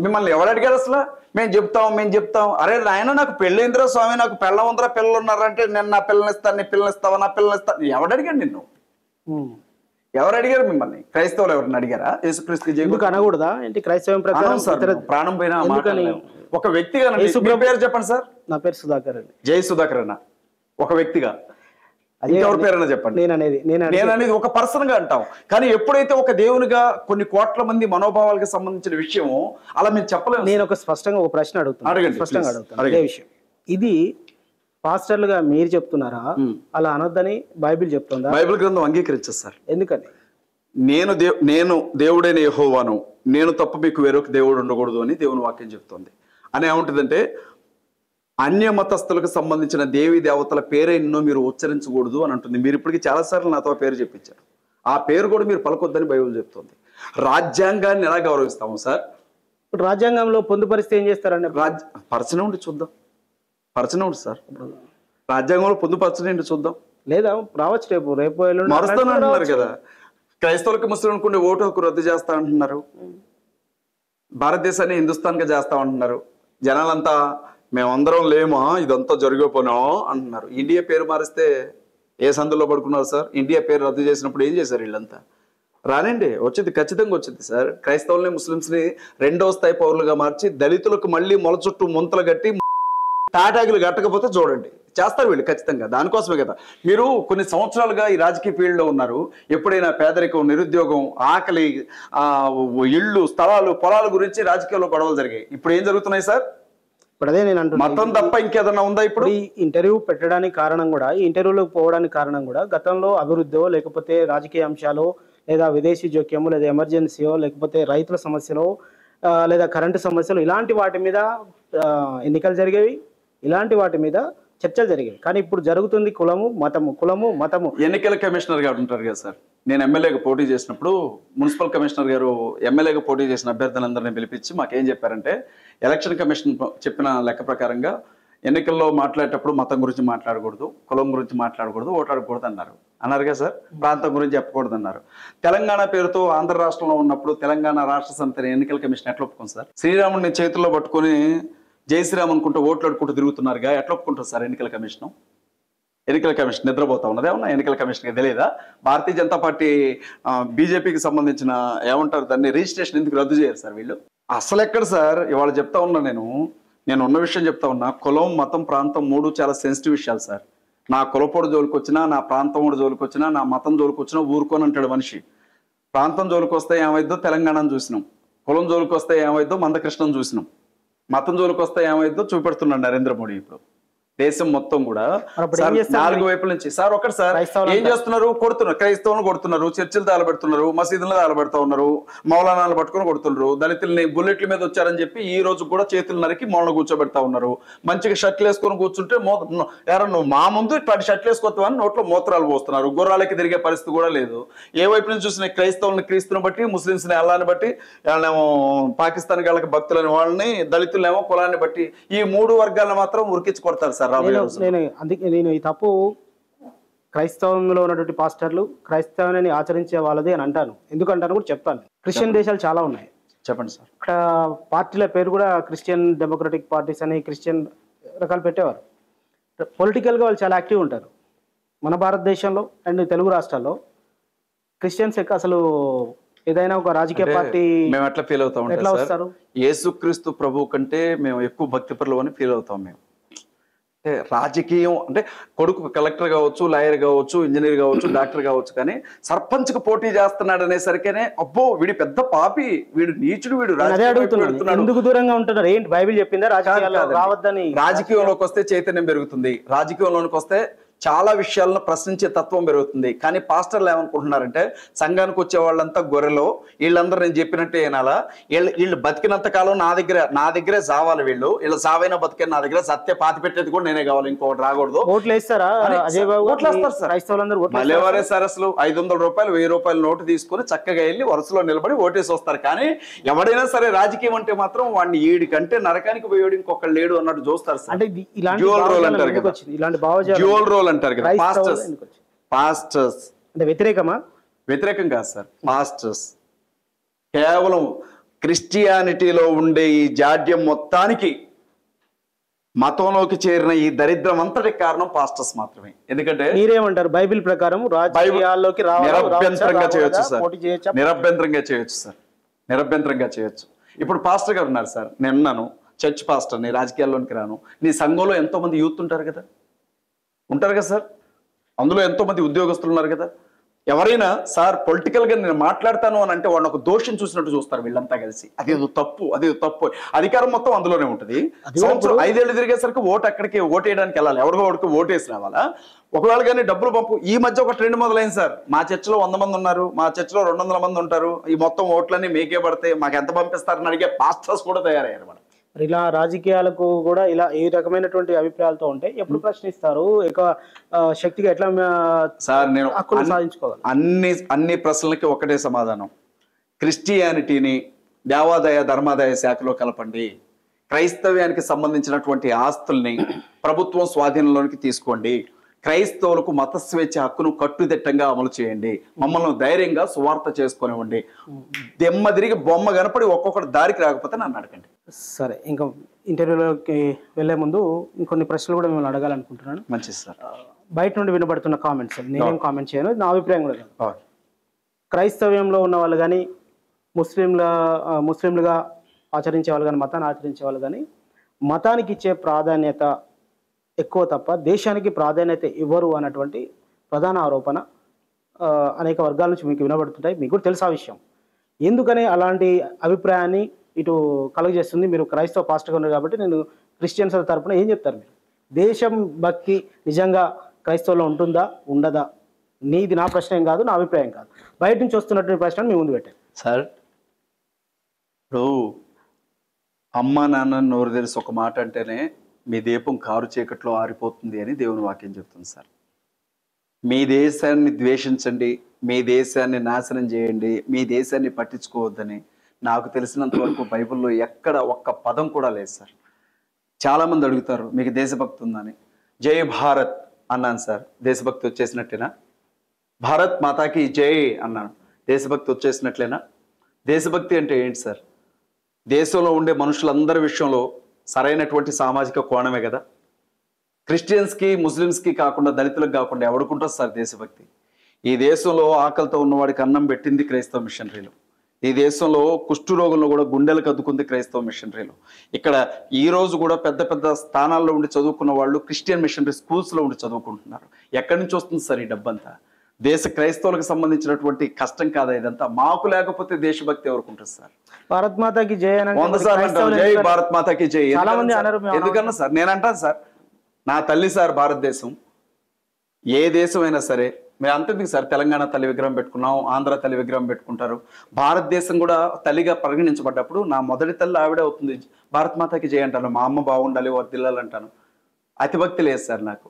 మిమ్మల్ని ఎవరు అడిగారు అసలు? మేము చెప్తాం. అరే నాయన నాకు పెళ్ళైందిరా స్వామి, నాకు పిల్ల ఉందిరా, పిల్లలు ఉన్నారంటే నేను నా పిల్లనిస్తాను, నీ పిల్లనిస్తావా, నా పిల్లనిస్తాను. ఎవడు అడిగాడు నిన్ను? ఎవరు అడిగారు మిమ్మల్ని? క్రైస్తవులు ఎవరిని అడిగారా? యేసుక్రీస్తు
అనకూడదా ఏంటి? క్రైస్తవం ప్రకారం
ప్రాణం పోయినా ఒక వ్యక్తిగా పేరు చెప్పండి సార్.
నా పేరు సుధాకర్ అండి.
జై సుధాకర్ అన్న ఒక వ్యక్తిగా, ఎవరి పేరైనా చెప్పండి. నేను అనేది ఒక పర్సన్ గా అంటాం. కానీ ఎప్పుడైతే ఒక దేవునిగా కొన్ని కోట్ల మంది మనోభావాలకు సంబంధించిన విషయం అలా మీరు చెప్పలేదు.
నేను ఒక ప్రశ్న అడుగుతాను. అదే విషయం, ఇది పాస్టర్లుగా మీరు చెప్తున్నారా, అలా అనొద్దని బైబిల్ చెప్తుందా?
బైబిల్ గ్రంథం అంగీకరించదు సార్.
ఎందుకని?
నేను దేవుడైన యెహోవాను, నేను తప్ప మీకు వేరొక దేవుడు ఉండకూడదు అని దేవుని వాక్యం చెప్తుంది. అని ఏముంటుందంటే, అన్య మతస్థులకు సంబంధించిన దేవీ దేవతల పేరే ఎన్నో మీరు ఉచ్చరించకూడదు అని అంటుంది. మీరు ఇప్పటికీ చాలాసార్లు నాతో పేరు చెప్పించారు. ఆ పేరు కూడా మీరు పలకొద్దని బైబిల్ చెప్తుంది. రాజ్యాంగాన్ని ఎలా గౌరవిస్తాము సార్?
ఇప్పుడు రాజ్యాంగంలో పొందుపరిస్తే ఏం చేస్తారండి?
పరచనే ఉండి చూద్దాం. సార్ రాజ్యాంగంలో పొందుపరచనే చూద్దాం.
లేదా రావచ్చు, రేపు
మరుస్తాను అంటున్నారు కదా. క్రైస్తవులకు ముస్లింలకు ఉండే ఓటు హక్కు రద్దు చేస్తా అంటున్నారు. భారతదేశాన్ని హిందుస్థాన్ గా చేస్తా అంటున్నారు. జనాలంతా మేమందరం లేమా, ఇదంతా జరిగిపోయినా అంటున్నారు. ఇండియా పేరు మారిస్తే ఏ సందులో పడుకున్నారు సార్? ఇండియా పేరు రద్దు చేసినప్పుడు ఏం చేశారు వీళ్ళంతా? రానండి, వచ్చింది, ఖచ్చితంగా వచ్చింది సార్. క్రైస్తవుల్ని ముస్లిమ్స్ని రెండో స్థాయి పౌరులుగా మార్చి దళితులకు మళ్ళీ మొల చుట్టూ ముంతలు కట్టి తాటాకులు కట్టకపోతే చూడండి చేస్తారు వీళ్ళు ఖచ్చితంగా. దానికోసమే కదా మీరు కొన్ని సంవత్సరాలుగా ఈ రాజకీయ ఫీల్డ్లో ఉన్నారు. ఎప్పుడైనా పేదరికం, నిరుద్యోగం, ఆకలి, ఇళ్ళు, స్థలాలు, పొలాల గురించి రాజకీయాల్లో గొడవలు జరిగాయి. ఇప్పుడు ఏం జరుగుతున్నాయి సార్?
ఇప్పుడు అదే నేను అంటున్నాను,
మతం తప్ప ఇంకేదన్నా ఉందా? ఇప్పుడు
ఈ ఇంటర్వ్యూ పెట్టడానికి కారణం కూడా, ఈ ఇంటర్వ్యూలోకి పోవడానికి కారణం కూడా గతంలో అభివృద్ధో లేకపోతే రాజకీయ అంశాలు లేదా విదేశీ జోక్యము లేదా ఎమర్జెన్సీయో లేకపోతే రైతుల సమస్యలో లేదా కరెంటు సమస్యలు ఇలాంటి వాటి మీద ఎన్నికలు జరిగేవి, ఇలాంటి వాటి మీద చర్చలు జరిగేవి. కానీ ఇప్పుడు జరుగుతుంది కులము మతము.
ఎన్నికల కమిషనర్ గారు ఉంటారు కదా సార్, నేను ఎమ్మెల్యేగా పోటీ చేసినప్పుడు మున్సిపల్ కమిషనర్ గారు ఎమ్మెల్యేగా పోటీ చేసిన అభ్యర్థులందరినీ పిలిపించి మాకేం చెప్పారంటే, ఎలక్షన్ కమిషన్ చెప్పిన లెక్క ప్రకారంగా ఎన్నికల్లో మాట్లాడేటప్పుడు మతం గురించి మాట్లాడకూడదు, కులం గురించి మాట్లాడకూడదు, ఓటాడకూడదు అన్నారు కదా సార్. ప్రాంతం గురించి చెప్పకూడదు అన్నారు. తెలంగాణ పేరుతో ఆంధ్ర రాష్ట్రంలో ఉన్నప్పుడు తెలంగాణ రాష్ట్ర సమితిని ఎన్నికల కమిషన్ ఎట్లా ఒప్పుకుంది సార్? శ్రీరాముడిని చేతుల్లో పట్టుకొని జై శ్రీరామ్ అనుకుంటూ ఓట్లు అడుకుంటూ తిరుగుతున్నారుగా, ఎట్లా ఒప్పుకుంటారు సార్ ఎన్నికల కమిషన్? ఎన్నికల కమిషన్ నిద్రపోతా ఉన్నది ఏమన్నా? ఎన్నికల కమిషన్కి తెలియదా? భారతీయ జనతా పార్టీ బీజేపీకి సంబంధించిన ఏమంటారు దాన్ని, రిజిస్ట్రేషన్ ఎందుకు రద్దు చేయరు సార్ వీళ్ళు? అసలు ఎక్కడ సార్? ఇవాళ చెప్తా ఉన్నా నేను ఉన్న విషయం చెప్తా ఉన్నా. కులం, మతం, ప్రాంతం మూడు చాలా సెన్సిటివ్ విషయాలు సార్. నా కులపోడు జోలికి వచ్చినా, నా ప్రాంతం జోలికి వచ్చినా, నా మతం జోలికి వచ్చినా ఊరుకొని అంటాడు మనిషి. ప్రాంతం జోలికి వస్తే ఏమైద్దో తెలంగాణను చూసినాం, కులం జోలికి వస్తే ఏమైద్దో మందకృష్ణను చూసినాం, మతం జోలికి వస్తే ఏమైద్దో చూపెడుతున్నాడు నరేంద్ర మోడీ. ఇప్పుడు దేశం మొత్తం కూడా నాలుగు వైపుల నుంచి సార్ ఒకటి సార్ ఏం చేస్తున్నారు? కొడుతున్నారు, క్రైస్తవులను కొడుతున్నారు, చర్చిలు తాళబెడుతున్నారు, మసీదులను తాళబెడతా ఉన్నారు, మౌలానాలు పట్టుకుని కొడుతున్నారు, దళితుల్ని బుల్లెట్ల మీద వచ్చారని చెప్పి ఈ రోజు కూడా చేతులు నరికి మౌన కూర్చోబెడతా ఉన్నారు. మంచిగా షర్ట్లు వేసుకొని కూర్చుంటే ఎవరన్నా నువ్వు మా ముందు ఇట్లాంటి షర్ట్లు వేసుకోవద్దామని నోట్లో మూత్రాలు పోస్తున్నారు. గుర్రాలకి తిరిగే పరిస్థితి కూడా లేదు. ఏ వైపు నుంచి చూసిన క్రైస్తవులను క్రీస్తుని బట్టి, ముస్లింస్ని అల్లాని బట్టి, వాళ్ళేమో పాకిస్తాన్ వాళ్ళకి భక్తులని వాళ్ళని, దళితులనేమో కులాన్ని బట్టి, ఈ మూడు వర్గాలను మాత్రం ఉరికించి కొడతారు సార్.
నేను ఈ తప్పు క్రైస్తవంలో ఉన్నటువంటి పాస్టర్లు క్రైస్తవాన్ని ఆచరించే వాళ్ళది అని అంటాను. ఎందుకంటాను కూడా చెప్తాను. క్రిస్టియన్ దేశాలు చాలా ఉన్నాయి,
చెప్పండి సార్.
ఇక్కడ పార్టీల పేరు కూడా క్రిస్టియన్ డెమోక్రటిక్ పార్టీస్ అని క్రిస్టియన్ రకాలు పెట్టేవారు. పొలిటికల్గా వాళ్ళు చాలా యాక్టివ్ ఉంటారు. మన భారతదేశంలో అండ్ తెలుగు రాష్ట్రాల్లో క్రిస్టియన్స్ అసలు ఏదైనా ఒక రాజకీయ పార్టీ
మేము ఎట్లా ఫీల్ అవుతాం
ఎట్లా వస్తారు?
యేసుక్రీస్తు ప్రభు కంటే మేము ఎక్కువ భక్తిపరులు అని ఫీల్ అవుతాం మేము. అంటే రాజకీయం అంటే కొడుకు కలెక్టర్ కావచ్చు, లాయర్ కావచ్చు, ఇంజనీర్ కావచ్చు, డాక్టర్ కావచ్చు, కానీ సర్పంచ్కి పోటీ చేస్తున్నాడు అనేసరికేనే అబ్బో వీడి పెద్ద పాపి, వీడు నీచుడు, వీడు
ఎందుకు దూరంగా ఉంటున్నారు? ఏంటి బైబిల్ చెప్పిందా రాజకీయాల్లో రావద్దని?
రాజకీయంలోకి వస్తే చైతన్యం పెరుగుతుంది, రాజకీయంలోకి వస్తే చాలా విషయాలను ప్రశ్నించే తత్వం పెరుగుతుంది. కానీ పాస్టర్లు ఏమనుకుంటున్నారంటే, సంఘానికి వచ్చే వాళ్ళంతా గొర్రెలో, వీళ్ళందరూ నేను చెప్పినట్టే ఏనాలా, వీళ్ళు బతికినంత కాలం నా దగ్గరే చావాలి, వీళ్ళు చావైనా బతికే నా దగ్గర, సత్య పాతి పెట్టేది కూడా నేనే కావాలి, ఇంకొకటి రాకూడదు.
ఓట్లు వేస్తారా?
ఓట్లు వేస్తారు సార్. మళ్ళీ సార్ అసలు 500 రూపాయలు 1000 రూపాయలు నోటు తీసుకుని చక్కగా వెళ్ళి వరుసలో నిలబడి ఓటేసి వస్తారు. కానీ ఎవడైనా సరే రాజకీయం అంటే మాత్రం వాడిని ఏడి కంటే నరకానికి పోయాడు ఇంకొకళ్ళు లేడు అన్నట్టు చూస్తారు సార్.
అంటే డ్యూయల్ రోల్ అంటారు కదా,
డ్యూయల్ రోల్ అంటారు కదా. పాస్టర్స్
అంటే వ్యతిరేకమా?
వ్యతిరేకం కాదు సార్. పాస్టర్స్ కేవలం క్రిస్టియానిటీలో ఉండే ఈ జాడ్యం మొత్తానికి, మతంలోకి చేరిన ఈ దరిద్రం అంతటికి కారణం పాస్టర్స్ మాత్రమే. ఎందుకంటే
మీరేమంటారు? బైబిల్ ప్రకారం రాజకీయాల్లోకి
నిరభ్యంతరంగా చేయొచ్చు సార్, నిరభ్యంతరంగా చేయొచ్చు సార్, నిరభ్యంతరంగా చేయొచ్చు. ఇప్పుడు పాస్టర్ గారు ఉన్నారు సార్, నేను ఉన్నాను చర్చ్ పాస్టర్, నీ రాజకీయాల్లోనికి రాను. నీ సంఘంలో ఎంతో మంది యూత్ ఉంటారు కదా సార్, అందులో ఎంతో మంది ఉద్యోగస్తులు ఉన్నారు కదా. ఎవరైనా సార్ పొలిటికల్ గా నేను మాట్లాడతాను అని అంటే వాడిని ఒక దోషం చూసినట్టు చూస్తారు వీళ్ళంతా కలిసి. అదేదో తప్పు. అధికారం మొత్తం అందులోనే ఉంటుంది. 5 ఏళ్ళు తిరిగేసరికి అక్కడికి ఓటేయడానికి వెళ్ళాలి, ఎవరికో ఒకరికి ఓటేసి రావాలా. ఒకవేళ కానీ డబ్బులు పంపు. ఈ మధ్య ఒక ట్రెండ్ మొదలైంది సార్. మా చర్చిలో 100 మంది ఉన్నారు, మా చర్చిలో 200 మంది ఉంటారు, ఈ మొత్తం ఓట్లన్నీ మీకే పడతాయి, మాకు ఎంత పంపిస్తారని అడిగే పాస్టర్స్ కూడా తయారయ్యారు మేడం.
ఇలా రాజకీయాలకు కూడా ఇలా ఏ రకమైనటువంటి అభిప్రాయాలతో ఉంటే ఎప్పుడు ప్రశ్నిస్తారు? ఎక్కువ శక్తిగా ఎట్లా
సార్ నేను
సాధించుకోవాలి?
అన్ని ప్రశ్నలకి ఒకటే సమాధానం. క్రిస్టియానిటీని దేవాదాయ ధర్మాదాయ శాఖలో కలపండి. క్రైస్తవ్యానికి సంబంధించినటువంటి ఆస్తుల్ని ప్రభుత్వం స్వాధీనంలోనికి తీసుకోండి. క్రైస్తవులకు మత స్వేచ్ఛ హక్కును కట్టుదిట్టంగా అమలు చేయండి. మమ్మల్ని ధైర్యంగా సువార్త చేసుకునివ్వండి. దెమ్మ తిరిగి బొమ్మ కనపడి ఒక్కొక్కటి దారికి రాకపోతే నన్ను అడగండి.
సరే, ఇంకా ఇంటర్వ్యూలోకి వెళ్లే ముందు ఇంకొన్ని ప్రశ్నలు కూడా మిమ్మల్ని అడగాలనుకుంటున్నాను.
మంచిది సార్.
బయట నుండి వినబడుతున్న కామెంట్స్ నేనేం కామెంట్ చేయను, నా అభిప్రాయం కూడా కాదు. క్రైస్తవ్యంలో ఉన్న వాళ్ళు కానీ ముస్లింలుగా ఆచరించే వాళ్ళు కానీ మతాన్ని ఆచరించే వాళ్ళు కానీ మతానికి ఇచ్చే ప్రాధాన్యత ఎక్కువ తప్ప దేశానికి ప్రాధాన్యత ఇవ్వరు అన్నటువంటి ప్రధాన ఆరోపణ అనేక వర్గాల నుంచి మీకు వినబడుతుంటాయి. మీకు కూడా తెలుసు ఆ విషయం. ఎందుకని అలాంటి అభిప్రాయాన్ని ఇటు కలుగజేస్తుంది? మీరు క్రైస్తవ పాస్టర్గా ఉన్నారు కాబట్టి నేను క్రిస్టియన్స్ తరపున ఏం చెప్తారు? మీరు దేశం భక్తి నిజంగా క్రైస్తవులో ఉంటుందా ఉండదా? నీది నా ప్రశ్న ఏం కాదు, నా అభిప్రాయం కాదు, బయట నుంచి వస్తున్నటువంటి ప్రశ్న మీ ముందు పెట్టాను
సార్. ఇప్పుడు అమ్మ నాన్న నోరు తెలిసి ఒక మాట అంటేనే మీ దీపం కారు చీకట్లో ఆరిపోతుంది అని దేవుని వాక్యం చెప్తుంది సార్. మీ దేశాన్ని ద్వేషించండి, మీ దేశాన్ని నాశనం చేయండి, మీ దేశాన్ని పట్టించుకోవద్దని నాకు తెలిసినంత వరకు బైబిల్లో ఎక్కడ ఒక్క పదం కూడా లేదు సార్. చాలామంది అడుగుతారు మీకు దేశభక్తి ఉందని. జై భారత్ అన్నాను సార్, దేశభక్తి వచ్చేసినట్టేనా? భారత్ మాతాకి జై అన్నాను, దేశభక్తి వచ్చేసినట్లేనా? దేశభక్తి అంటే ఏంటి సార్? దేశంలో ఉండే మనుషులందరి విషయంలో సరైనటువంటి సామాజిక కోణమే కదా. క్రిస్టియన్స్కి ముస్లిమ్స్కి కాకుండా దళితులకు కాకుండా ఎవడుకుంటారు సార్ దేశభక్తి? ఈ దేశంలో ఆకలితో ఉన్నవాడికి అన్నం పెట్టింది క్రైస్తవ మిషనరీలు. ఈ దేశంలో కుష్ఠరోగులను కూడా గుండెలకు అద్దుకుంది క్రైస్తవ మిషనరీలు. ఇక్కడ ఈ రోజు కూడా పెద్ద పెద్ద స్థానాల్లో ఉండి చదువుకున్న వాళ్ళు క్రిస్టియన్ మిషనరీ స్కూల్స్లో ఉండి చదువుకుంటున్నారు. ఎక్కడి నుంచి వస్తుంది సార్ ఈ డబ్బంతా? దేశ క్రైస్తవులకు సంబంధించినటువంటి కష్టం కాదా ఇదంతా? మాకు లేకపోతే దేశభక్తి ఎవరికి ఉంటుంది సార్?
భారత్ మాతాకి జై అని
100 సార్లు అంటారు జై భారత్ మాతాకి జై. ఎందుకన్నా సార్? నేను అంటాను సార్, నా తల్లి సార్ భారతదేశం. ఏ దేశం అయినా సరే మేము అంతేందుకు సార్, తెలంగాణ తల్లి విగ్రహం పెట్టుకున్నాం, ఆంధ్ర తల్లి విగ్రహం పెట్టుకుంటారు. భారతదేశం కూడా తల్లిగా పరిగణించబడ్డప్పుడు నా మొదటి తల్లి ఆవిడే అవుతుంది. భారత్ మాతాకి జై అంటాను, మా అమ్మ బాగుండాలి వర్దిల్లాలి అంటాను. అతిభక్తి లేదు సార్ నాకు,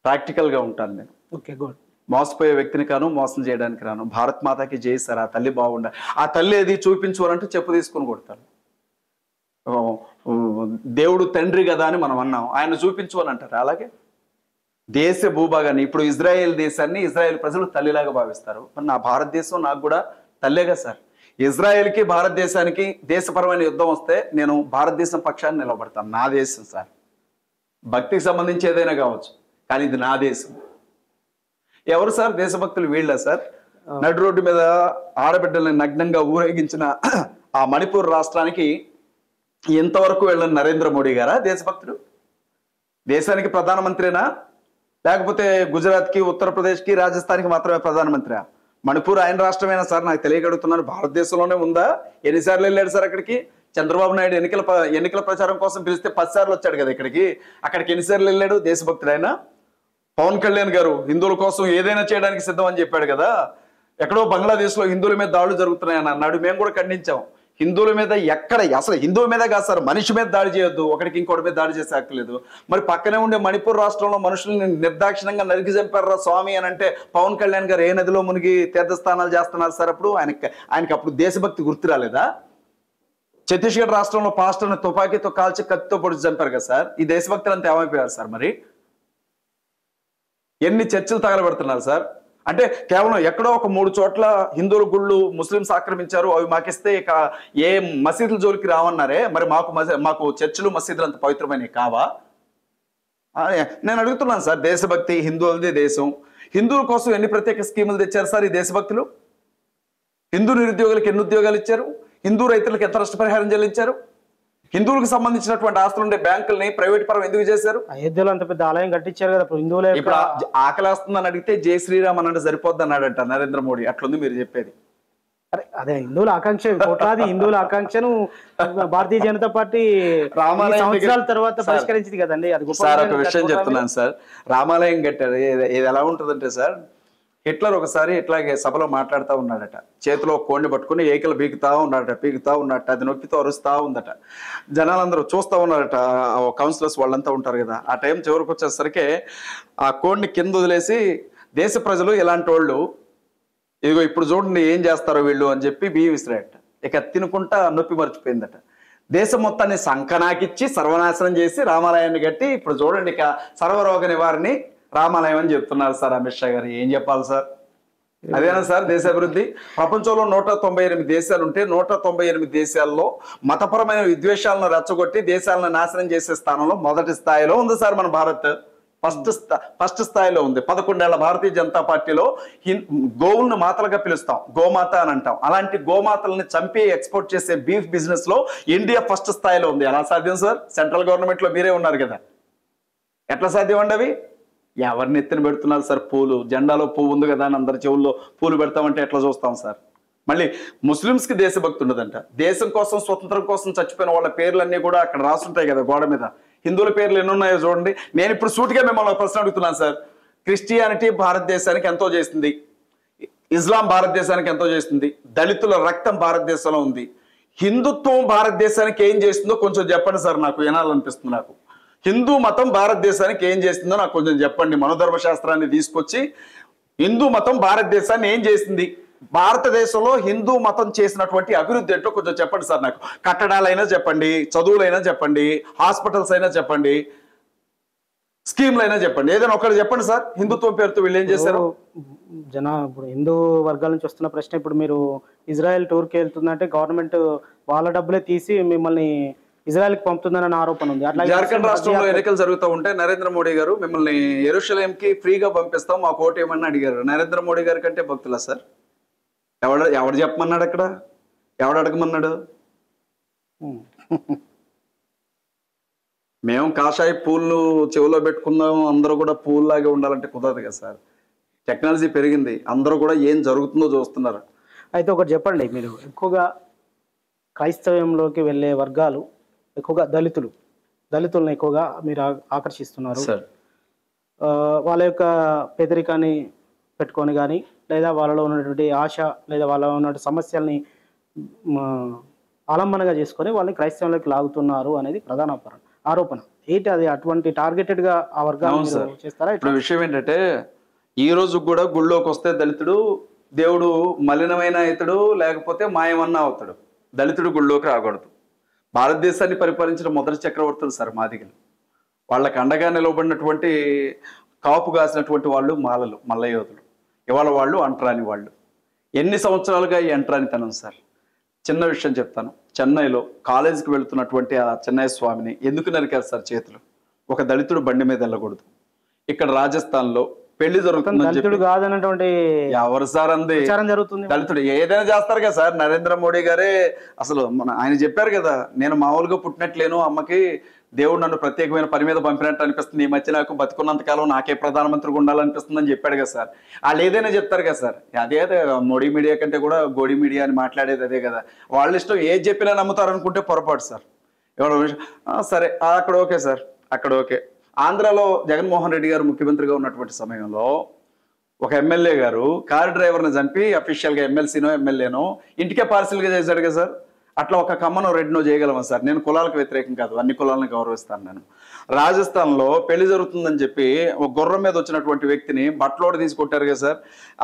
ప్రాక్టికల్గా ఉంటాను నేను.
Okay good.
మోసపోయే వ్యక్తిని కాను, మోసం చేయడానికి రాను. భారత్ మాతాకి జై సార్. ఆ తల్లి బాగుండాలి. ఆ తల్లి ఏది చూపించుకోవాలంటే చెప్పు తీసుకొని కొడతాను. దేవుడు తండ్రి కదా అని మనం అన్నాం, ఆయన చూపించుకోని అంటారు. అలాగే దేశ భూభాగాన్ని, ఇప్పుడు ఇజ్రాయెల్ దేశాన్ని ఇజ్రాయెల్ ప్రజలు తల్లిలాగా భావిస్తారు. మరి నా భారతదేశం నాకు కూడా తల్లేగా సార్. ఇజ్రాయెల్కి భారతదేశానికి దేశపరమైన యుద్ధం వస్తే నేను భారతదేశం పక్షాన్ని నిలబడతాను. నా దేశం సార్. భక్తికి సంబంధించి ఏదైనా కావచ్చు, కానీ ఇది నా దేశం. ఎవరు సార్ దేశభక్తులు? వీళ్ళ సార్. నడు రోడ్డు మీద ఆడబిడ్డల్ని నగ్నంగా ఊరేగించిన ఆ మణిపూర్ రాష్ట్రానికి ఎంతవరకు వెళ్ళిన నరేంద్ర మోడీ గారా దేశభక్తుడు? దేశానికి ప్రధానమంత్రినా? లేకపోతే గుజరాత్కి, ఉత్తరప్రదేశ్కి, రాజస్థాన్కి మాత్రమే ప్రధానమంత్రి? మణిపూర్ ఆయన రాష్ట్రమేనా సార్? నాకు తెలియగడుగుతున్నాను. భారతదేశంలోనే ఉందా? ఎన్నిసార్లు వెళ్ళాడు సార్ అక్కడికి? చంద్రబాబు నాయుడు ఎన్నికల ప్రచారం కోసం పిలిస్తే 10 సార్లు వచ్చాడు కదా ఇక్కడికి. అక్కడికి ఎన్నిసార్లు వెళ్ళాడు? దేశభక్తుడు ఆయన. పవన్ కళ్యాణ్ గారు హిందువుల కోసం ఏదైనా చేయడానికి సిద్ధం అని చెప్పాడు కదా. ఎక్కడో బంగ్లాదేశ్లో హిందువుల మీద దాడులు జరుగుతున్నాయని అన్నాడు. మేము కూడా ఖండించాం. హిందువుల మీద ఎక్కడ, అసలు హిందువుల మీద కాదు సార్, మనిషి మీద దాడి చేయొద్దు, ఒకటికి ఇంకోటి మీద దాడి చేసే హక్కలేదు. మరి పక్కనే ఉండే మణిపూర్ రాష్ట్రంలో మనుషుల్ని నిర్దాక్షిణంగా నరికి చంపారా స్వామి అని అంటే పవన్ కళ్యాణ్ గారు ఏ నదిలో మునిగి తీర్థస్థానాలు చేస్తున్నారు సార్? అప్పుడు ఆయనకి అప్పుడు దేశభక్తి గుర్తు రాలేదా? ఛత్తీస్గఢ్ రాష్ట్రంలో పాస్టర్ని తుపాకీతో కాల్చి కత్తితో పొడిచి చంపారు కదా సార్. ఈ దేశభక్తులు అంతా ఏమైపోయారు సార్? మరి ఎన్ని చర్చలు తగలబెడుతున్నారు సార్? అంటే కేవలం ఎక్కడో ఒక 3 చోట్ల హిందువుల గుళ్ళు ముస్లింస్ ఆక్రమించారు, అవి మాకిస్తే ఇక ఏ మసీదుల జోలికి రావన్నారే. మరి మాకు చర్చిలు మసీదులు అంత పవిత్రమైనవి కావా? నేను అడుగుతున్నాను సార్. దేశభక్తి, హిందువులదే దేశం. హిందువుల కోసం ఎన్ని ప్రత్యేక స్కీములు తెచ్చారు సార్ ఈ దేశభక్తులు? హిందూ నిరుద్యోగులకు ఎన్ని ఉద్యోగాలు ఇచ్చారు? హిందూ రైతులకు ఎంత నష్టపరిహారం చెల్లించారు? హిందువులకు సంబంధించినటువంటి ఆస్తులు ఉండే బ్యాంకుల్ని ప్రైవేట్ పరం ఎందుకు చేశారు?
అయోధ్యలో అంత పెద్ద ఆలయం కట్టించారు కదా. హిందువులే
ఇప్పుడు ఆకలేస్తుందని అడిగితే జై శ్రీరామ్ అన్నట్టు సరిపోద్ది అన్నాడంట నరేంద్ర మోడీ. అట్లుంది మీరు చెప్పేది.
అదే హిందువుల ఆకాంక్ష, కోట్లాది హిందువుల ఆకాంక్షను భారతీయ జనతా పార్టీ సంవత్సరాల తర్వాత పరిష్కరించింది కదండి. అది
సార్ ఒక విషయం చెప్తున్నాను సార్. రామాలయం కట్టారు. ఇది ఎలా ఉంటుందంటే సార్, హిట్లర్ ఒకసారి ఇట్లాగే సభలో మాట్లాడుతూ ఉన్నాడట. చేతిలో కోండి పట్టుకుని ఏకలు పీకుతా ఉన్నట్ట. అది నొక్కితో అరుస్తూ ఉందట. జనాలందరూ చూస్తూ ఉన్నారట. కౌన్సిలర్స్ వాళ్ళంతా ఉంటారు కదా. ఆ టైం చివరికి వచ్చేసరికి ఆ కోడిని కింద వదిలేసి, దేశ ప్రజలు ఇలాంటి వాళ్ళు, ఇదిగో ఇప్పుడు చూడండి ఏం చేస్తారో వీళ్ళు అని చెప్పి బియ్యం విసిరాడట. ఇక తినుకుంటా నొప్పి మర్చిపోయిందట. దేశం మొత్తాన్ని సంకనాకిచ్చి సర్వనాశనం చేసి రామాలయాన్ని కట్టి ఇప్పుడు చూడండి ఇక సర్వరోగ నివారణి రామాలయం అని చెప్తున్నారు సార్ అమిత్ షా గారు. ఏం చెప్పాలి సార్? అదేనా సార్ దేశాభివృద్ధి? ప్రపంచంలో 198 దేశాలు ఉంటే 198 దేశాల్లో మతపరమైన విద్వేషాలను రెచ్చగొట్టి దేశాలను నాశనం చేసే స్థానంలో మొదటి స్థాయిలో ఉంది సార్ మన భారత్. ఫస్ట్ స్థాయిలో ఉంది. 11 ఏళ్ల భారతీయ జనతా పార్టీలో గోవులను మాతలుగా పిలుస్తాం, గోమాత అని అంటాం. అలాంటి గోమాతల్ని చంపి ఎక్స్పోర్ట్ చేసే బీఫ్ బిజినెస్ లో ఇండియా ఫస్ట్ స్థాయిలో ఉంది. ఎలా సాధ్యం సార్? సెంట్రల్ గవర్నమెంట్ లో మీరే ఉన్నారు కదా, ఎట్లా సాధ్యం అండి అవి? ఎవరిని ఎత్తున పెడుతున్నారు సార్? పూలు, జెండాలో పువ్వు ఉంది కదా అని అందరి చెవుల్లో పూలు పెడతామంటే ఎట్లా చూస్తాం సార్? మళ్ళీ ముస్లిమ్స్కి దేశభక్తి ఉండదంట. దేశం కోసం, స్వతంత్రం కోసం చచ్చిపోయిన వాళ్ళ పేర్లన్నీ కూడా అక్కడ రాసుంటాయి కదా గోడ మీద. హిందువుల పేర్లు ఎన్ని ఉన్నాయో చూడండి. నేను ఇప్పుడు సూటిగా మిమ్మల్ని ఒక ప్రశ్న అడుగుతున్నాను సార్. క్రిస్టియానిటీ భారతదేశానికి ఎంతో చేసింది, ఇస్లాం భారతదేశానికి ఎంతో చేస్తుంది, దళితుల రక్తం భారతదేశంలో ఉంది. హిందుత్వం భారతదేశానికి ఏం చేస్తుందో కొంచెం చెప్పండి సార్, నాకు వినాలనిపిస్తుంది. నాకు హిందూ మతం భారతదేశానికి ఏం చేస్తుందో నాకు కొంచెం చెప్పండి. మనోధర్మశాస్త్రాన్ని తీసుకొచ్చి హిందూ మతం భారతదేశాన్ని ఏం చేసింది, భారతదేశంలో హిందూ మతం చేసినటువంటి అభివృద్ధి ఏంటో కొంచెం చెప్పండి సార్. నాకు కట్టడాలైనా చెప్పండి, చదువులైనా చెప్పండి, హాస్పిటల్స్ అయినా చెప్పండి, స్కీమ్లు అయినా చెప్పండి, ఏదైనా ఒకటి చెప్పండి సార్. హిందుత్వం పేరుతో వీళ్ళు ఏం చేశారు?
ఇప్పుడు హిందూ వర్గాల నుంచి వస్తున్న ప్రశ్న, ఇప్పుడు మీరు ఇజ్రాయెల్ టూర్కి వెళ్తుందంటే గవర్నమెంట్ వాళ్ళ డబ్బులే తీసి మిమ్మల్ని ఇజ్రాయెల్కి పంపుతుందని ఆరోపణ ఉంది. అట్లా
జార్ఖండ్ రాష్ట్రంలో ఎన్నికలు జరుగుతూ ఉంటే నరేంద్ర మోడీ గారు మిమ్మల్ని యెరూషలేంకి ఫ్రీగా పంపిస్తాం, మా కోట ఏమన్నా అడిగారు. నరేంద్ర మోడీ గారి కంటే భక్తులా సార్? ఎవడు చెప్పమన్నాడు అక్కడ? ఎవడు అడగమన్నాడు? మేము కాషాయ పూలు చెవులో పెట్టుకుందాం, అందరూ కూడా పూల్లాగే ఉండాలంటే కుదరదు కదా సార్. టెక్నాలజీ పెరిగింది, అందరూ కూడా ఏం జరుగుతుందో చూస్తున్నారు.
అయితే ఒకటి చెప్పండి, మీరు ఎక్కువగా క్రైస్తవంలోకి వెళ్ళే వర్గాలు ఎక్కువగా దళితులను ఎక్కువగా మీరు ఆకర్షిస్తున్నారు. వాళ్ళ యొక్క పేదరికాన్ని పెట్టుకొని కానీ, లేదా వాళ్ళలో ఉన్నటువంటి ఆశ, లేదా వాళ్ళలో ఉన్నటువంటి సమస్యల్ని ఆలంబనగా చేసుకొని వాళ్ళని క్రైస్తవంలోకి లాగుతున్నారు అనేది ప్రధాన ఆరోపణ. ఏంటి అది? అటువంటి టార్గెటెడ్ గా ఆ వర్గాలు చేస్తారా?
ఇప్పుడు విషయం ఏంటంటే, ఈ రోజు కూడా గుళ్ళోకి వస్తే దళితుడు దేవుడు మలినమైన ఇతడు, లేకపోతే మాయమన్నా అవుతాడు. దళితుడు గుళ్ళోకి రాకూడదు. భారతదేశాన్ని పరిపాలించిన మొదటి చక్రవర్తులు సార్ మాదిగలు. వాళ్ళకి అండగా నిలవబడినటువంటి కాపు కాసినటువంటి వాళ్ళు మాలలు, మల్లయోధులు. ఇవాళ వాళ్ళు అంటరాని వాళ్ళు. ఎన్ని సంవత్సరాలుగా ఈ అంటరానితనం సార్? చిన్న విషయం చెప్తాను. చెన్నైలో కాలేజీకి వెళుతున్నటువంటి ఆ చెన్నై స్వామిని ఎందుకు నరికారు సార్ చేతులు? ఒక దళితుడు బండి మీద వెళ్ళకూడదు. ఇక్కడ రాజస్థాన్లో పెళ్లి జరుగుతుంది
కాదన్నటువంటి
ఎవరు సార్ అంది? దళితుడు ఏదైనా చేస్తారు కదా సార్. నరేంద్ర మోడీ గారే అసలు ఆయన చెప్పారు కదా, నేను మామూలుగా పుట్టినట్లేను, అమ్మకి దేవుడు నన్ను ప్రత్యేకమైన పని మీద పంపినట్టు అనిపిస్తుంది, ఈ మధ్య నాకు బతుకున్నంతకాలం నాకే ప్రధానమంత్రిగా ఉండాలనిపిస్తుంది అని చెప్పాడు కదా సార్. వాళ్ళు ఏదైనా చెప్తారు కదా సార్. అదే మోడీ మీడియా కంటే కూడా గోడీ మీడియా అని మాట్లాడేది అదే కదా. వాళ్ళ ఇష్టం, ఏది చెప్పినా నమ్ముతారు అనుకుంటే పొరపాటు సార్. సరే అక్కడ ఓకే సార్, అక్కడ ఓకే. ఆంధ్రాలో జగన్మోహన్ రెడ్డి గారు ముఖ్యమంత్రిగా ఉన్నటువంటి సమయంలో ఒక ఎమ్మెల్యే గారు కారు డ్రైవర్ని చంపి అఫీషియల్గా ఎమ్మెల్సీనో ఎమ్మెల్యేనో ఇంటికే పార్సిల్గా చేశాడు కదా సార్. అట్లా ఒక కమ్మనో రెడ్డినో చేయగలమా సార్? నేను కులాలకు వ్యతిరేకం కాదు, అన్ని కులాలను గౌరవిస్తాను నేను. రాజస్థాన్లో పెళ్లి జరుగుతుందని చెప్పి ఒక గుర్రం మీద వచ్చినటువంటి వ్యక్తిని బట్టలోడు తీసుకొట్టారు కదా సార్.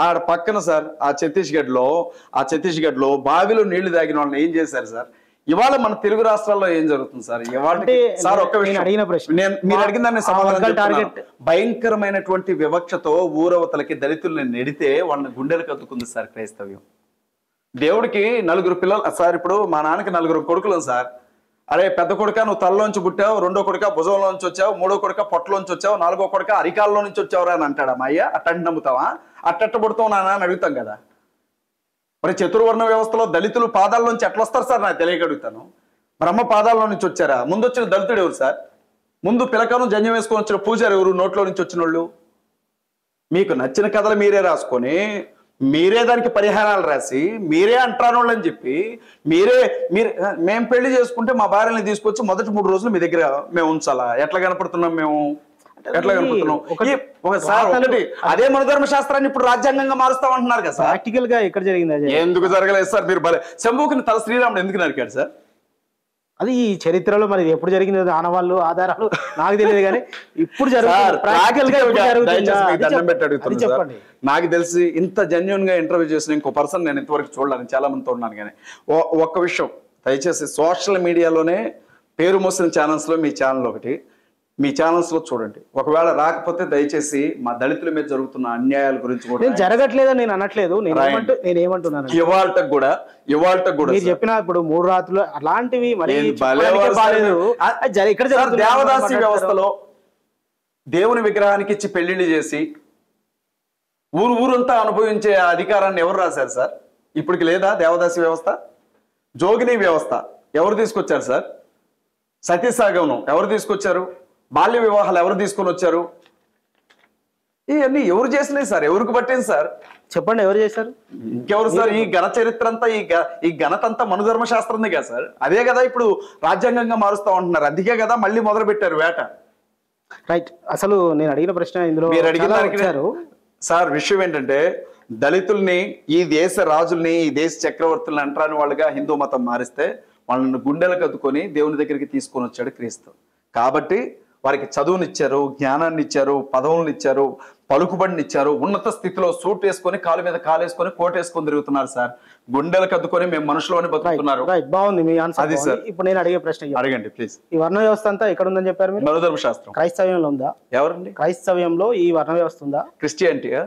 ఆడ పక్కన సార్ ఆ ఛత్తీస్గఢ్లో బావిలో నీళ్లు తాగిన వాళ్ళని ఏం చేశారు సార్? ఇవాళ మన తెలుగు రాష్ట్రాల్లో ఏం జరుగుతుంది సార్? ఇవాళ సార్ ఒక్క విషయం మీరు అడిగిన దాన్ని సమాధానం. భయంకరమైనటువంటి వివక్షతో ఊరవతలకి దళితుల్ని నెడితే వాళ్ళని గుండెలకు అతుకుంది సార్ క్రైస్తవ్యం. దేవుడికి 4 పిల్లలు సార్. ఇప్పుడు మా నాన్నకి 4 కొడుకులు సార్. అరే పెద్ద కొడుక నువ్వు తలలోంచి పుట్టావు, రెండో కొడుక భుజంలోంచి వచ్చావు, మూడో కొడుక పొట్టలోంచి వచ్చావు, 4గో కొడుక అరికాల్లో నుంచి వచ్చావురా అని అంటాడా మా అయ్య? అట్టంటి నమ్ముతావా? అట్టట్ట పుడతావు నాన్న అని అడుగుతాం కదా. మరి చతుర్వర్ణ వ్యవస్థలో దళితులు పాదాల నుంచి ఎట్లా వస్తారు సార్? నాకు తెలియక అడుగుతాను. బ్రహ్మ పాదాల్లో నుంచి వచ్చారా? ముందు వచ్చిన దళితుడు ఎవరు సార్? ముందు పిలకను జంజం వేసుకొని వచ్చిన పూజారు ఎవరు? నోట్లో నుంచి వచ్చిన వాళ్ళు. మీకు నచ్చిన కథలు మీరే రాసుకొని, మీరే దానికి పరిహారాలు రాసి, మీరే అంటానోళ్ళు అని చెప్పి, మేము పెళ్లి చేసుకుంటే మా భార్యని తీసుకొచ్చి మొదటి 3 రోజులు మీ దగ్గర మేము ఉంచాలా? ఎట్లా కనపడుతున్నాం మేము? ఎట్లా కనపడుతున్నాం? అదే మనోధర్మ శాస్త్రాన్ని ఇప్పుడు రాజ్యాంగంగా మారుస్తామంటున్నారు కదా సార్.
ప్రాక్టికల్ గా ఎక్కడ జరిగింది?
ఎందుకు జరగలేదు సార్? మీరు శంభుకుని తల శ్రీరాముడు ఎందుకు నరికాడు సార్?
అది ఈ చరిత్రలో మరి ఎప్పుడు జరిగింది ఆనవాళ్ళు ఆధారాలు నాకు తెలియదు, కానీ ఇప్పుడు
చెప్పండి. నాకు తెలిసి ఇంత జెన్యున్ గా ఇంటర్వ్యూ చేసిన ఇంకో పర్సన్ నేను ఇంతవరకు చూడలేను. చాలా మందితో ఉన్నాను, కానీ ఒక్క విషయం దయచేసి సోషల్ మీడియాలోనే పేరు మోసిన ఛానల్స్ లో మీ ఛానల్ ఒకటి, మీ ఛానల్స్ లో చూడండి. ఒకవేళ రాకపోతే దయచేసి మా దళితుల మీద జరుగుతున్న అన్యాయాల గురించి కూడా
జరగట్లేదని నేను అనట్లేదు. నేనేమంటున్నాను, ఇవాళకు
కూడా
మీరు చెప్పిన ఇప్పుడు 3 రాత్రులు అలాంటివి మరి
దేవదాసి వ్యవస్థలో దేవుని విగ్రహానికి ఇచ్చి పెళ్లిళ్ళు చేసి ఊరంతా అనుభవించే అధికారాన్ని ఎవరు రాశారు సార్? ఇప్పటికి లేదా దేవదాసి వ్యవస్థ? జోగిని వ్యవస్థ ఎవరు తీసుకొచ్చారు సార్? సతీసాగమనం ఎవరు తీసుకొచ్చారు? బాల్య వివాహాలు ఎవరు తీసుకొని వచ్చారు? ఇవన్నీ ఎవరు చేసినాయి సార్? ఎవరికి పట్టింది సార్?
చెప్పండి, ఎవరు చేశారు?
ఇంకెవరు సార్? ఈ ఘన చరిత్ర అంతా ఈ ఘనత అంతా మనుధర్మ శాస్త్రందే కదా సార్. అదే కదా ఇప్పుడు రాజ్యాంగంగా మారుస్తా ఉంటున్నారు. అందుకే కదా మళ్ళీ మొదలు పెట్టారు వేట.
రైట్. అసలు నేను అడిగిన ప్రశ్న ఇందులో
మీరు అడిగిన దానికి
వచ్చారు
సార్. విషయం ఏంటంటే దళితుల్ని, ఈ దేశ రాజుల్ని, ఈ దేశ చక్రవర్తుల్ని అంటరాని వాళ్ళుగా హిందూ మతం మారిస్తే వాళ్ళని గుండెలకు అద్దుకొని దేవుని దగ్గరికి తీసుకొని వచ్చాడు క్రీస్తు. కాబట్టి వారికి చదువునిచ్చారు, జ్ఞానాన్ని ఇచ్చారు, పదవులను ఇచ్చారు, పలుకుబడిని ఇచ్చారు. ఉన్నత స్థితిలో సూట్ వేసుకొని కాలు మీద కాలు వేసుకొని కోట్ వేసుకొని తిరుగుతున్నారు సార్. గుండెలకు అద్దుకొని మేము మనుషులని బతుకుతున్నారు.
బాగుంది మీ ఆన్సర్.
అది సార్.
ఇప్పుడు నేను అడిగే ప్రశ్న
అడగండి ప్లీజ్.
ఈ వర్ణ వ్యవస్థ అంతా ఎక్కడ ఉందని చెప్పారు మీరు?
మనుధర్మ శాస్త్రం.
క్రైస్తవ్యంలో ఉందా?
ఎవరండి?
క్రైస్తవ్యంలో ఈ వర్ణ వ్యవస్థ ఉందా?
క్రిస్టియానిటీయా?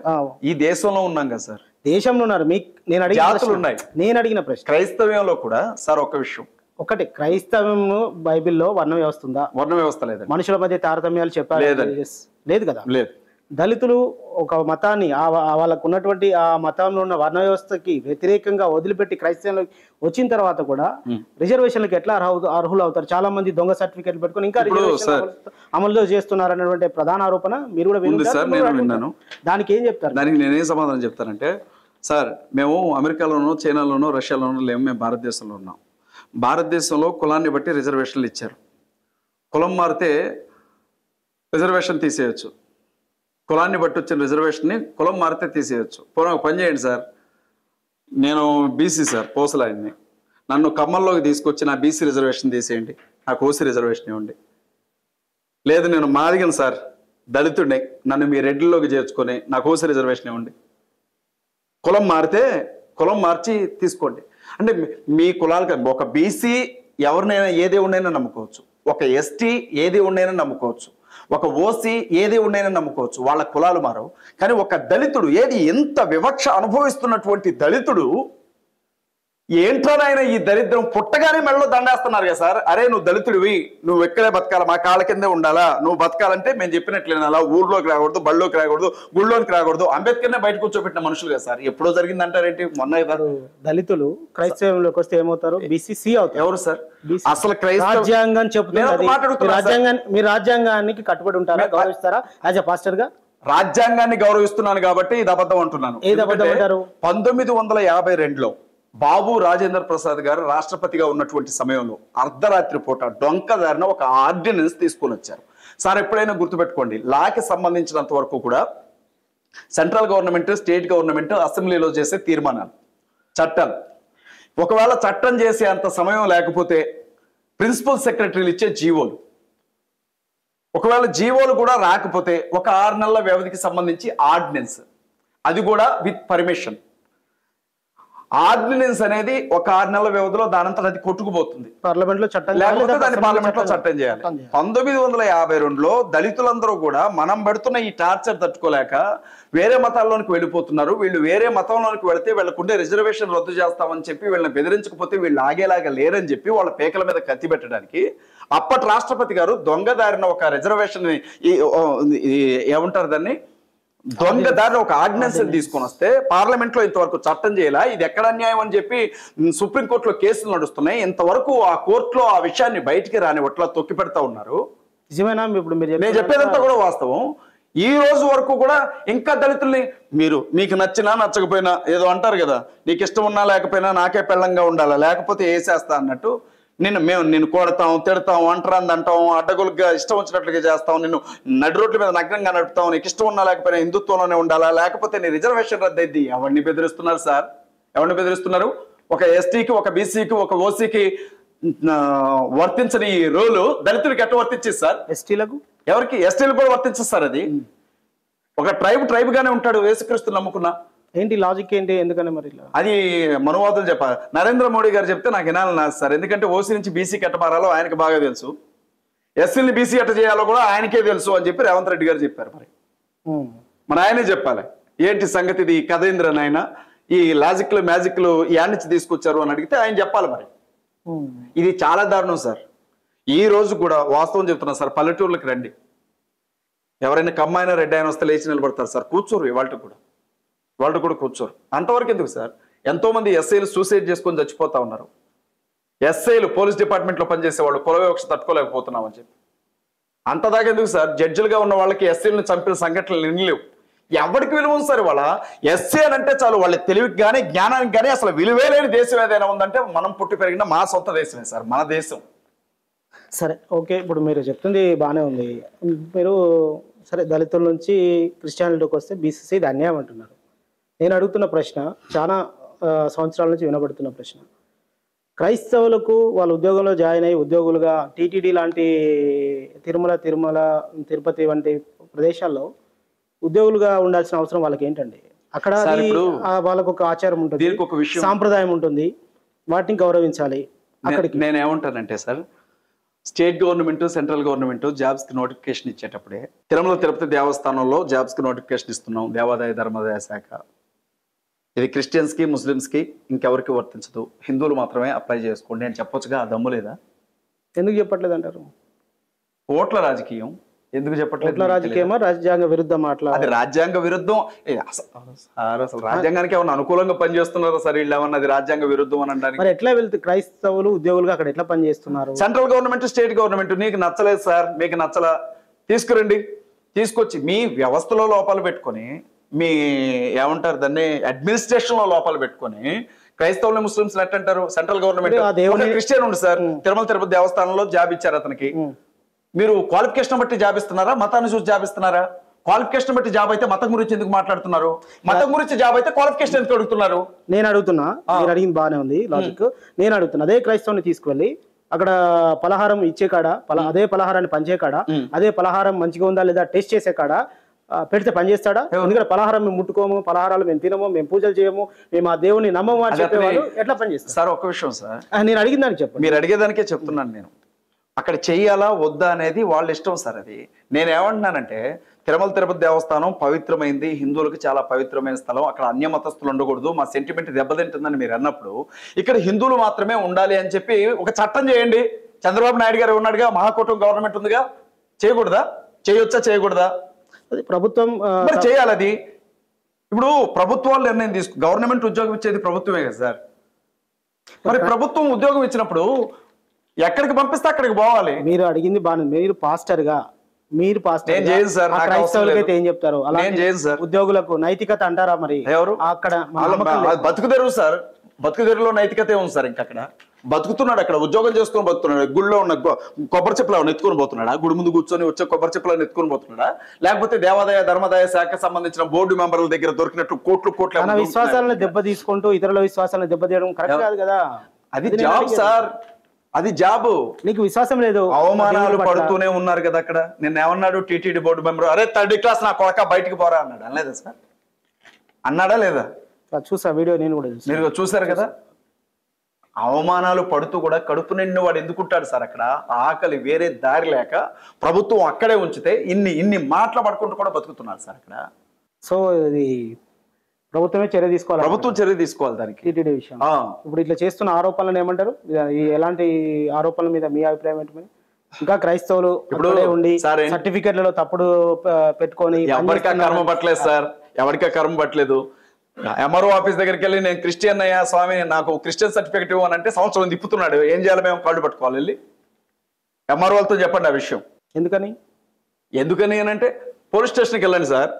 ఈ దేశంలో ఉన్నాం కదా సార్.
దేశంలో ఉన్నారు. నేను అడిగిన ప్రశ్న
క్రైస్తవ్యంలో కూడా సార్ ఒక విషయం.
ఒకటి, క్రైస్తవం బైబిల్లో వర్ణ వ్యవస్థ ఉందా?
వర్ణ వ్యవస్థ లేదు.
మనుషుల మధ్య తారతమ్యాలు చెప్పారు? లేదు కదా.
లేదు.
దళితులు ఒక మతాన్ని వాళ్ళకు ఉన్నటువంటి ఆ మతంలో ఉన్న వర్ణ వ్యవస్థకి వ్యతిరేకంగా వదిలిపెట్టి క్రైస్తవంలో వచ్చిన తర్వాత కూడా రిజర్వేషన్లకు ఎట్లా అర్హులు అవుతారు? చాలా మంది దొంగ సర్టిఫికేట్ పెట్టుకుని ఇంకా రిజర్వేషన్ అమలు చేస్తున్నారు అన్నటువంటి ప్రధాన ఆరోపణ మీరు కూడా
విన్నాను.
దానికి ఏం చెప్తారు?
దానికి నేనేం సమాధానం చెప్తానంటే, సార్ మేము అమెరికాలోనో, చైనాలోనో, రష్యాలోనో లేము, మేము భారతదేశంలో ఉన్నాం. భారతదేశంలో కులాన్ని బట్టి రిజర్వేషన్లు ఇచ్చారు. కులం మారితే రిజర్వేషన్ తీసేయచ్చు. కులాన్ని బట్టి వచ్చిన రిజర్వేషన్ని కులం మారితే తీసేయచ్చు. పోనీ ఒక పని చేయండి సార్, నేను బీసీ సార్, పోసలాయన్ని, నన్ను కమ్మల్లోకి తీసుకొచ్చి నా బీసీ రిజర్వేషన్ తీసేయండి, నాకు ఓసీ రిజర్వేషన్ ఇవ్వండి. లేదు నేను మాదిగను సార్, దళితుడిని, నన్ను మీ రెడ్డిలోకి చేర్చుకొని నాకు ఓసీ రిజర్వేషన్ ఇవ్వండి. కులం మారితే కులం మార్చి తీసుకోండి. అంటే మీ కులాలకు ఒక బీసీ ఎవరినైనా ఏ దేవుడినైనా నమ్ముకోవచ్చు, ఒక ఎస్టీ ఏ దేవుడినైనా నమ్ముకోవచ్చు, ఒక ఓసీ ఏ దేవుడినైనా నమ్ముకోవచ్చు, వాళ్ళ కులాలు మారవు. కానీ ఒక దళితుడు, ఏది ఎంత వివక్ష అనుభవిస్తున్నటువంటి దళితుడు, ఏంట్రోనైనా ఈ దరిద్రం పుట్టగానే మెడలో దండేస్తున్నారు కదా సార్. అరే నువ్వు దళితుడివి, నువ్వు ఎక్కడే బతకాలా, మా కాళ్ళ కిందే ఉండాలా, నువ్వు బతకాలంటే మేము చెప్పినట్లేనా, అలా ఊర్లోకి రాకూడదు, బళ్ళలోకి రాకూడదు, గుళ్ళోకి రాకూడదు. అంబేద్కర్నే బయట కూర్చోబెట్టిన మనుషులు కదా సార్. ఎప్పుడో జరిగిందంటారేంటి? మొన్న
దళితులు క్రైస్తవంలోకి వస్తే ఏమవుతారు? బీసీసీ అవుతారు.
ఎవరు సార్? అసలు
రాజ్యాంగం చెప్తున్నారు. మీ రాజ్యాంగానికి కట్టుబడి ఉంటారా, గౌరవిస్తారా యాజ్ ఎ పాస్టర్ గా?
రాజ్యాంగాన్ని గౌరవిస్తున్నాను కాబట్టి ఇది అబద్ధం అంటున్నాను.
ఏది అబద్ధం అంటారు?
1952లో బాబు రాజేంద్ర ప్రసాద్ గారు రాష్ట్రపతిగా ఉన్నటువంటి సమయంలో అర్ధరాత్రి పూట డొంకదారిన ఒక ఆర్డినెన్స్ తీసుకొని వచ్చారు. సార్ ఎప్పుడైనా గుర్తుపెట్టుకోండి, లాకి సంబంధించినంత వరకు కూడా సెంట్రల్ గవర్నమెంట్, స్టేట్ గవర్నమెంట్ అసెంబ్లీలో చేసే తీర్మానాలు, చట్టాలు, ఒకవేళ చట్టం చేసే అంత సమయం లేకపోతే ప్రిన్సిపల్ సెక్రటరీలు ఇచ్చే జీవోలు, ఒకవేళ జీవోలు కూడా రాకపోతే ఒక 6 నెలల వ్యవధికి సంబంధించి ఆర్డినెన్స్, అది కూడా విత్ పర్మిషన్. ఆర్డినెన్స్ అనేది ఒక 6 నెలల వ్యవధిలో దానంతా అది కొట్టుకుపోతుంది.
పార్లమెంట్ లో చట్టం,
లేకపోతే దాన్ని పార్లమెంట్ లో చట్టం చేయాలి. 1952లో దళితులందరూ కూడా మనం పెడుతున్న ఈ టార్చర్ తట్టుకోలేక వేరే మతాల్లోనికి వెళ్ళిపోతున్నారు. వీళ్ళు వేరే మతంలోనికి వెళితే వీళ్ళకుండే రిజర్వేషన్ రద్దు చేస్తామని చెప్పి వీళ్ళని బెదిరించకపోతే వీళ్ళు ఆగేలాగా లేరని చెప్పి వాళ్ళ పేకల మీద కత్తి పెట్టడానికి అప్పటి రాష్ట్రపతి గారు దొంగదారిన ఒక రిజర్వేషన్, ఏమంటారు దాన్ని, దొంగదారిన ఒక ఆర్డినెన్స్ తీసుకొని వస్తే పార్లమెంట్ లో ఇంతవరకు చట్టం చేయాల. ఇది ఎక్కడ అన్యాయం అని చెప్పి సుప్రీంకోర్టులో కేసులు నడుస్తున్నాయి. ఇంతవరకు ఆ కోర్టులో ఆ విషయాన్ని బయటికి రానివట్లా తొక్కి పెడతా ఉన్నారు.
నిజమేనా? ఇప్పుడు
నేను చెప్పేదంతా కూడా వాస్తవం. ఈ రోజు వరకు కూడా ఇంకా దళితుల్ని మీకు నచ్చినా నచ్చకపోయినా, ఏదో అంటారు కదా, నీకు ఇష్టం ఉన్నా లేకపోయినా నాకే పెళ్ళంగా ఉండాలా, లేకపోతే వేసేస్తా అన్నట్టు నిన్ను కొడతాం, తిడతాం, అంటరాంది అంటాం, అడ్డగోలుగా ఇష్టం వచ్చినట్లుగా చేస్తాం, నిన్ను నడి రోడ్ల మీద నగ్నంగా నడుపుతాం, నీకు ఇష్టం ఉన్నా లేకపోయినా హిందుత్వంలోనే ఉండాలా, లేకపోతే నీ రిజర్వేషన్ రద్దయిద్ది. ఎవరిని బెదిరిస్తున్నారు సార్? ఎవరిని బెదిరిస్తున్నారు? ఒక ఎస్టీకి, ఒక బీసీకి, ఒక ఓసీకి వర్తించని ఈ రూలు దళితులకి ఎట్లా వర్తించేది సార్?
ఎస్టీలకు,
ఎవరికి? ఎస్టీలకు కూడా వర్తించేస్తారు. అది ఒక ట్రైబ్ గానే ఉంటాడు, యేసుక్రీస్తు నమ్ముకున్నా.
ఏంటి లాజిక్ ఏంటి? ఎందుకని మరి
అది మనువాదులు చెప్పాలి. నరేంద్ర మోడీ గారు చెప్తే నాకు వినాలని నాది సార్. ఎందుకంటే ఓసీ నుంచి బీసీకి ఎట్ట మారాలో ఆయనకు బాగా తెలుసు, ఎస్సీని బీసీ ఎట్ట చేయాలో కూడా ఆయనకే తెలుసు అని చెప్పి రేవంత్ రెడ్డి గారు చెప్పారు. మరి ఆయనే చెప్పాలి ఏంటి సంగతి, ఇది కథేంద్ర నాయన, ఈ లాజిక్లు మ్యాజిక్లు యాడ్ నుంచి తీసుకొచ్చారు అని అడిగితే ఆయన చెప్పాలి. మరి ఇది చాలా దారుణం సార్. ఈ రోజు కూడా వాస్తవం చెప్తున్నా సార్, పల్లెటూర్లకు రండి, ఎవరైనా కమ్మాయినా రెడ్ అయినా వస్తే లేచి నిలబడతారు సార్, కూర్చోరు వాళ్ళు కూడా కూర్చోరు. అంతవరకు ఎందుకు సార్? ఎంతో మంది ఎస్ఐలు సూసైడ్ చేసుకొని చచ్చిపోతా ఉన్నారు. ఎస్ఐలు పోలీస్ డిపార్ట్మెంట్లో పనిచేసే వాళ్ళు కుల వివక్ష తట్టుకోలేకపోతున్నామని చెప్పి. అంతదాకా ఎందుకు సార్? జడ్జిలుగా ఉన్న వాళ్ళకి ఎస్ఐలను చంపిన సంఘటనలు ఎన్ని లేవు. ఎవరికి విలువ ఉంది సార్? వాళ్ళ ఎస్సీ అని అంటే చాలు, వాళ్ళ తెలివికి కానీ జ్ఞానానికి కానీ అసలు విలువే లేని దేశం ఏదైనా ఉందంటే మనం పుట్టి పెరిగిన మా సొంత దేశమే సార్, మన దేశం.
సరే, ఓకే, ఇప్పుడు మీరు చెప్తుంది బాగానే ఉంది. మీరు సరే దళితుల నుంచి క్రిస్టియానిటీకి వస్తే బీసీసీ ఇది అన్యాయం అంటున్నారు. నేను అడుగుతున్న ప్రశ్న చాలా సంవత్సరాల నుంచి వినబడుతున్న ప్రశ్న. క్రైస్తవులకు వాళ్ళ ఉద్యోగంలో జాయిన్ అయ్యి ఉద్యోగులుగా టీటీడీ లాంటి తిరుమల తిరుపతి వంటి ప్రదేశాల్లో ఉద్యోగులుగా ఉండాల్సిన అవసరం వాళ్ళకి ఏంటండి? అక్కడ వాళ్ళకు ఒక ఆచారం ఉంటుంది, సాంప్రదాయం ఉంటుంది, వాటిని గౌరవించాలి. అక్కడికి
నేనేమంటానంటే sir, state government central government జాబ్స్కి నోటిఫికేషన్ ఇచ్చేటప్పుడే తిరుమల తిరుపతి దేవస్థానంలో జాబ్స్కి నోటిఫికేషన్ ఇస్తున్నాం, దేవాదాయ ధర్మాదాయ శాఖ. ఇది క్రిస్టియన్స్కి ముస్లిమ్స్కి ఇంకెవరికి వర్తించదు, హిందువులు మాత్రమే అప్లై చేసుకోండి అని చెప్పొచ్చుగా. ఆ దమ్ము లేదా?
ఎందుకు చెప్పట్లేదు అంటారు?
ఓట్ల రాజకీయం ఎందుకు చెప్పట్లేదు?
ఓట్ల రాజకీయమా రాజ్యాంగ విరుద్ధం మాట్లా?
అది రాజ్యాంగ విరుద్ధం. అసలు రాజ్యాంగానికి ఏమన్నా అనుకూలంగా పనిచేస్తున్నారా సార్ వీళ్ళు? ఏమన్నా అది రాజ్యాంగ విరుద్ధం అని అనడానికి?
మరి ఎట్లా వెళ్తే క్రైస్తవులు ఉద్యోగులుగా అక్కడ ఎట్లా పనిచేస్తున్నారు?
సెంట్రల్ గవర్నమెంట్ స్టేట్ గవర్నమెంట్ నీకు నచ్చలేదు సార్, మీకు నచ్చలా, తీసుకురండి. తీసుకొచ్చి మీ వ్యవస్థలో లోపాలు పెట్టుకొని, మీ ఏమంటారు దాన్ని అడ్మినిస్ట్రేషన్ లో లోపాలు పెట్టుకొని క్రైస్తవులు ముస్లింస్ ఎట్టంటారు? సెంట్రల్ గవర్నమెంట్ క్రిస్టియన్ ఉంది సార్, తిరుమల తిరుపతి దేవస్థానంలో జాబ్ ఇచ్చారు అతనికి. మీరు క్వాలిఫికేషన్ బట్టి జాబ్ ఇస్తున్నారా, మతాన్ని చూసి జాబ్ ఇస్తున్నారా? క్వాలిఫికేషన్ బట్టి జాబ్ అయితే మతం గురించి ఎందుకు మాట్లాడుతున్నారు? మతం గురించి జాబ్ అయితే క్వాలిఫికేషన్ ఎందుకు అడుగుతున్నారు?
నేను అడుగుతున్నా, మీరు అడిగింది బాగానే ఉంది లాజిక్. నేను అడుగుతున్నా, అదే క్రైస్తవుని తీసుకువెళ్ళి అక్కడ పలహారం ఇచ్చే కాడ, అదే పలహారాన్ని పంచే కాడ, అదే పలహారం మంచిగా ఉందా లేదా టెస్ట్ చేసే కాడ పెడితే పనిచేస్తాడా? ఎందుకంటే పలహారం మేము ముట్టుకోము, పలహారాలు మేము తినము, మేము పూజలు చేయము, మేము ఆ దేవుని నమ్మము అని చెప్పేవాళ్ళు ఎట్లా పనిచేస్తారు
సార్? ఒక్క విషయం సార్,
నేను అడిగిన దానికి చెప్పండి.
మీరు అడిగేదానికే చెప్తున్నాను నేను. అక్కడ చెయ్యాలా వద్దా అనేది వాళ్ళ ఇష్టం సార్. అది నేనేమంటున్నానంటే, తిరుమల తిరుపతి దేవస్థానం పవిత్రమైంది, హిందువులకు చాలా పవిత్రమైన స్థలం, అక్కడ అన్య మతస్థులు ఉండకూడదు, మా సెంటిమెంట్ దెబ్బతింటుందని మీరు అన్నప్పుడు ఇక్కడ హిందువులు మాత్రమే ఉండాలి అని చెప్పి ఒక చట్టం చేయండి. చంద్రబాబు నాయుడు గారు ఉన్నాడుగా, మహాకూటమి గవర్నమెంట్ ఉందిగా, చేయకూడదా? చేయొచ్చా చేయకూడదా?
అది ప్రభుత్వం
మరి చేయాలి. అది ఇప్పుడు ప్రభుత్వాలు నిర్ణయం గవర్నమెంట్ ఉద్యోగం ఇచ్చేది ప్రభుత్వమే కదా సార్. మరి ప్రభుత్వం ఉద్యోగం ఇచ్చినప్పుడు ఎక్కడికి పంపిస్తే అక్కడికి పోవాలి.
మీరు అడిగింది బాగా, మీరు పాస్టర్
క్రైస్తవులకైతే
ఏం చెప్తారు? అలా ఉద్యోగులకు నైతికత అంటారా? మరి
ఎవరు
అక్కడ
బతుకుదెరువు సార్, బతుకుదెరువులో నైతికత ఉంది సార్. ఇంకా అక్కడ బతుకుతున్నాడు, అక్కడ ఉద్యోగం చేసుకొని బతుకుతున్నాడు. గుడిలో ఉన్న కొబ్బరి చెప్పులను ఎత్తుకొని పోతున్నాడా? గుడి ముందు కూర్చొని వచ్చే కొబ్బరి చెప్పులను ఎత్తుకొని పోతున్నాడా? లేకపోతే దేవాదాయ ధర్మాదాయ శాఖ సంబంధించిన బోర్డు మెంబర్ల దగ్గర దొరికినట్టు కోట్ల
విశ్వాసాలను దెబ్బ తీసుకుంటూ ఇతరుల విశ్వాసాలను దెబ్బతీయడం కరెక్ట్ కాదు కదా.
అది జాబ్ సార్, అది జాబు.
నీకు విశ్వాసం లేదు,
అవమానాలు పడుతూనే ఉన్నారు కదా. అక్కడ నిన్న ఏమన్నాడు టీటీడీ బోర్డు మెంబర్? అరే 3rd క్లాస్ నా కొడక బయటికి పోరా అన్నాడు. అనలేదా సార్? అన్నాడా లేదా?
చూసా వీడియో, నేను కూడా
మీరు చూసారు కదా. అవమానాలు పడుతూ కూడా కడుపు నిండి వాడు ఎందుకుంటాడు సార్ అక్కడ? ఆకలి వేరే దారి లేక ప్రభుత్వం అక్కడే ఉంచితే ఇన్ని మాటలు పడుకుంటూ కూడా బతుకుతున్నారు సార్ అక్కడ.
సో ఇది ప్రభుత్వమే చర్య తీసుకోవాలి,
ప్రభుత్వం చర్య తీసుకోవాలి దానికి.
టీటీడీ విషయం ఇప్పుడు ఇట్లా చేస్తున్న ఆరోపణలను ఏమంటారు? ఎలాంటి ఆరోపణల మీద మీ అభిప్రాయం ఏంటి? ఇంకా క్రైస్తవులు ఇప్పుడు ఉండి సర్టిఫికెట్లలో తప్పుడు పెట్టుకొని
ఎవరికా కర్మ పట్టలేదు సార్, ఎవరికా కర్మ పట్టలేదు. ఎంఆర్ఓ ఆఫీస్ దగ్గరికి వెళ్ళి నేను క్రిస్టియన్ అయ్యా స్వామి, నాకు క్రిస్టియన్ సర్టిఫికెట్ ఇవ్వనంటే సంవత్సరం తిప్పుతున్నాడు. ఏం చేయాలి? మేము కాళ్ళు పట్టుకోవాలి వెళ్ళి ఎంఆర్ఓలతో చెప్పండి ఆ విషయం. ఎందుకని అంటే పోలీస్ స్టేషన్కి వెళ్ళండి సార్,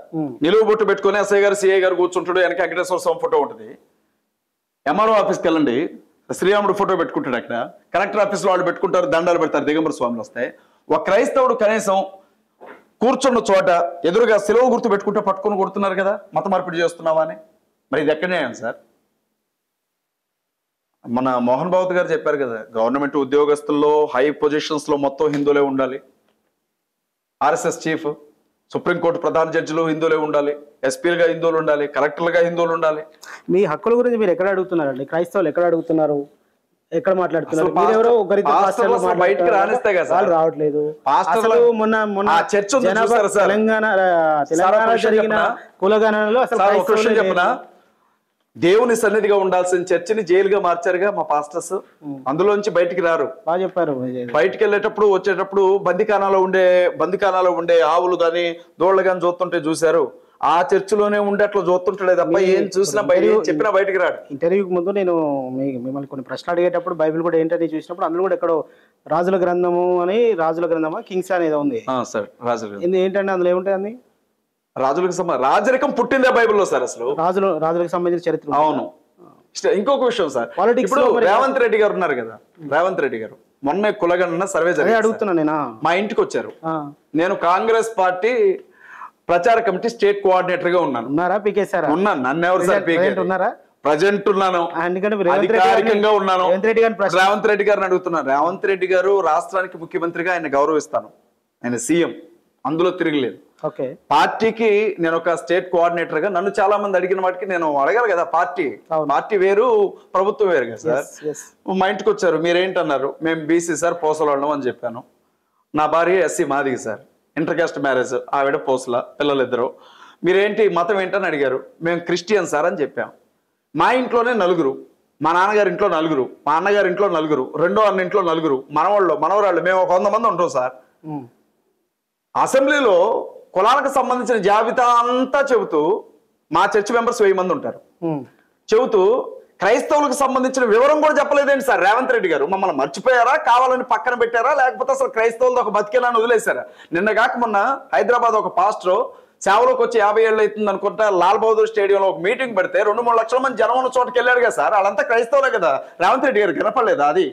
నిలువు బొట్టు పెట్టుకుని ఎస్ఐ గారు సిఐ గారు కూర్చుంటాడు, వెనక వెంకటేశ్వర స్వామి ఫోటో ఉంటుంది. ఎంఆర్ఓ ఆఫీస్కి వెళ్ళండి, శ్రీరాముడు ఫోటో పెట్టుకుంటాడు అక్కడ. కలెక్టర్ ఆఫీస్లో వాళ్ళు పెట్టుకుంటారు, దండాలు పెడతారు, దిగంబర స్వాములు వస్తాయి. ఒక క్రైస్తవుడు కనీసం కూర్చున్న చోట ఎదురుగా సెలవు గుర్తు పెట్టుకుంటే పట్టుకొని కొడుతున్నారు కదా, మత మార్పిడి చేస్తున్నావా అని. మరి ఇది ఎక్కడనే సార్? మన మోహన్ భాగవత్ గారు చెప్పారు కదా, గవర్నమెంట్ ఉద్యోగస్తుల్లో హై పొజిషన్స్ లో మొత్తం హిందువులే ఉండాలి, ఆర్ఎస్ఎస్ చీఫ్, సుప్రీంకోర్టు ప్రధాన జడ్జిలు హిందువులే ఉండాలి, ఎస్పీలుగా హిందువులు ఉండాలి, కలెక్టర్లుగా హిందువులు ఉండాలి.
మీ హక్కుల గురించి మీరు ఎక్కడ అడుగుతున్నారండి? క్రైస్తవులు ఎక్కడ అడుగుతున్నారు, ఎక్కడ మాట్లాడుతున్నారు?
బయటకు రానిస్తే కదా సార్,
రావట్లేదు. మొన్న
చర్చ
తెలంగాణ జరిగిన కులగణనలో అసలు
చెప్పనా, దేవుని సన్నిధిగా ఉండాల్సిన చర్చిని జైలుగా మార్చారుగా మా పాస్టర్స్. అందులోంచి బయటికి రారు.
బాగా చెప్పారు.
బయటికి వెళ్ళేటప్పుడు వచ్చేటప్పుడు బందికానాలో ఉండే ఆవులు కానీ దోళ్లు కానీ చూస్తుంటే చూశారు, ఆ చర్చిలోనే ఉండే అట్లా చూస్తుంటాడే తప్ప ఏం చూసినా చెప్పినా బయటికి రాడు.
ఇంటర్వ్యూకి ముందు నేను మిమ్మల్ని కొన్ని ప్రశ్నలు అడిగేటప్పుడు బైబిల్ కూడా ఏంటని చూసినప్పుడు అందులో కూడా ఎక్కడో రాజుల గ్రంథము అని, రాజుల గ్రంథమా కింగ్స్ అనేది ఉంది
సార్.
ఏంటంటే అందులో ఏముంటాయి అన్ని
రాజరికం పుట్టిందే బైబిల్లో సార్. అసలు
రాజులకు సంబంధించిన చరిత్ర.
అవును. ఇంకొక విషయం సార్, ఇప్పుడు రేవంత్ రెడ్డి గారు ఉన్నారు కదా, రేవంత్ రెడ్డి గారు మొన్న కులగన్న సర్వే
అడుగుతున్నా నేను,
మా ఇంటికి వచ్చారు. నేను కాంగ్రెస్ పార్టీ ప్రచార కమిటీ స్టేట్ కోఆర్డినేటర్ గా ఉన్నాను.
ఉన్నారా పీకేసారా?
ఉన్నాను. నన్ను ఎవరు సార్ పీకేసారు? ఉన్నారా? ప్రజెంట్ ఉన్నాను, అధికారికంగా ఉన్నాను. రేవంత్ రెడ్డి గారిని అడుగుతున్నాను. రేవంత్ రెడ్డి గారు రాష్ట్రానికి ముఖ్యమంత్రిగా ఆయన గౌరవిస్తాను, ఆయన సీఎం, అందులో తిరగలేదు. పార్టీకి నేను ఒక స్టేట్ కోఆర్డినేటర్ గా నన్ను చాలా మంది అడిగిన వాటికి నేను అడగాలి కదా. పార్టీ వేరు, ప్రభుత్వం వేరు కదా సార్. మా ఇంటికి వచ్చారు, మీరేంటన్నారు? మేము బీసీ సార్, పోసలు అని చెప్పాను. నా భార్య SC Madiga sir, inter caste marriage, ఆవిడ పోసల, పిల్లలిద్దరు. మీరేంటి మతం ఏంటని అడిగారు. మేము క్రిస్టియన్ సార్ అని చెప్పాం. మా ఇంట్లోనే నలుగురు, మా నాన్నగారి ఇంట్లో నలుగురు, మా అన్నగారి ఇంట్లో నలుగురు, రెండో అన్న ఇంట్లో నలుగురు, మనవరాళ్ళు, మేము ఒక 100 మంది ఉంటాం సార్. అసెంబ్లీలో కులాలకు సంబంధించిన జాబితా అంతా చెబుతూ, మా చర్చ్ మెంబర్స్ 1000 మంది ఉంటారు, చెబుతూ క్రైస్తవులకు సంబంధించిన వివరం కూడా చెప్పలేదేంటి సార్ రేవంత్ రెడ్డి గారు? మమ్మల్ని మర్చిపోయారా, కావాలని పక్కన పెట్టారా, లేకపోతే అసలు క్రైస్తవులతో ఒక బతికేలాని వదిలేశారా? నిన్న కాక మొన్న హైదరాబాద్ ఒక పాస్టర్ సేవలోకి వచ్చి 50 ఏళ్ళు అవుతుంది అనుకుంటా, లాల్ బహదూర్ స్టేడియంలో ఒక మీటింగ్ పెడితే 2-3 లక్షల మంది జనం ఉన్న చోటుకి వెళ్ళాడు కదా సార్. వాళ్ళంతా క్రైస్తవులే కదా. రేవంత్ రెడ్డి గారు కనపడలేదా? అది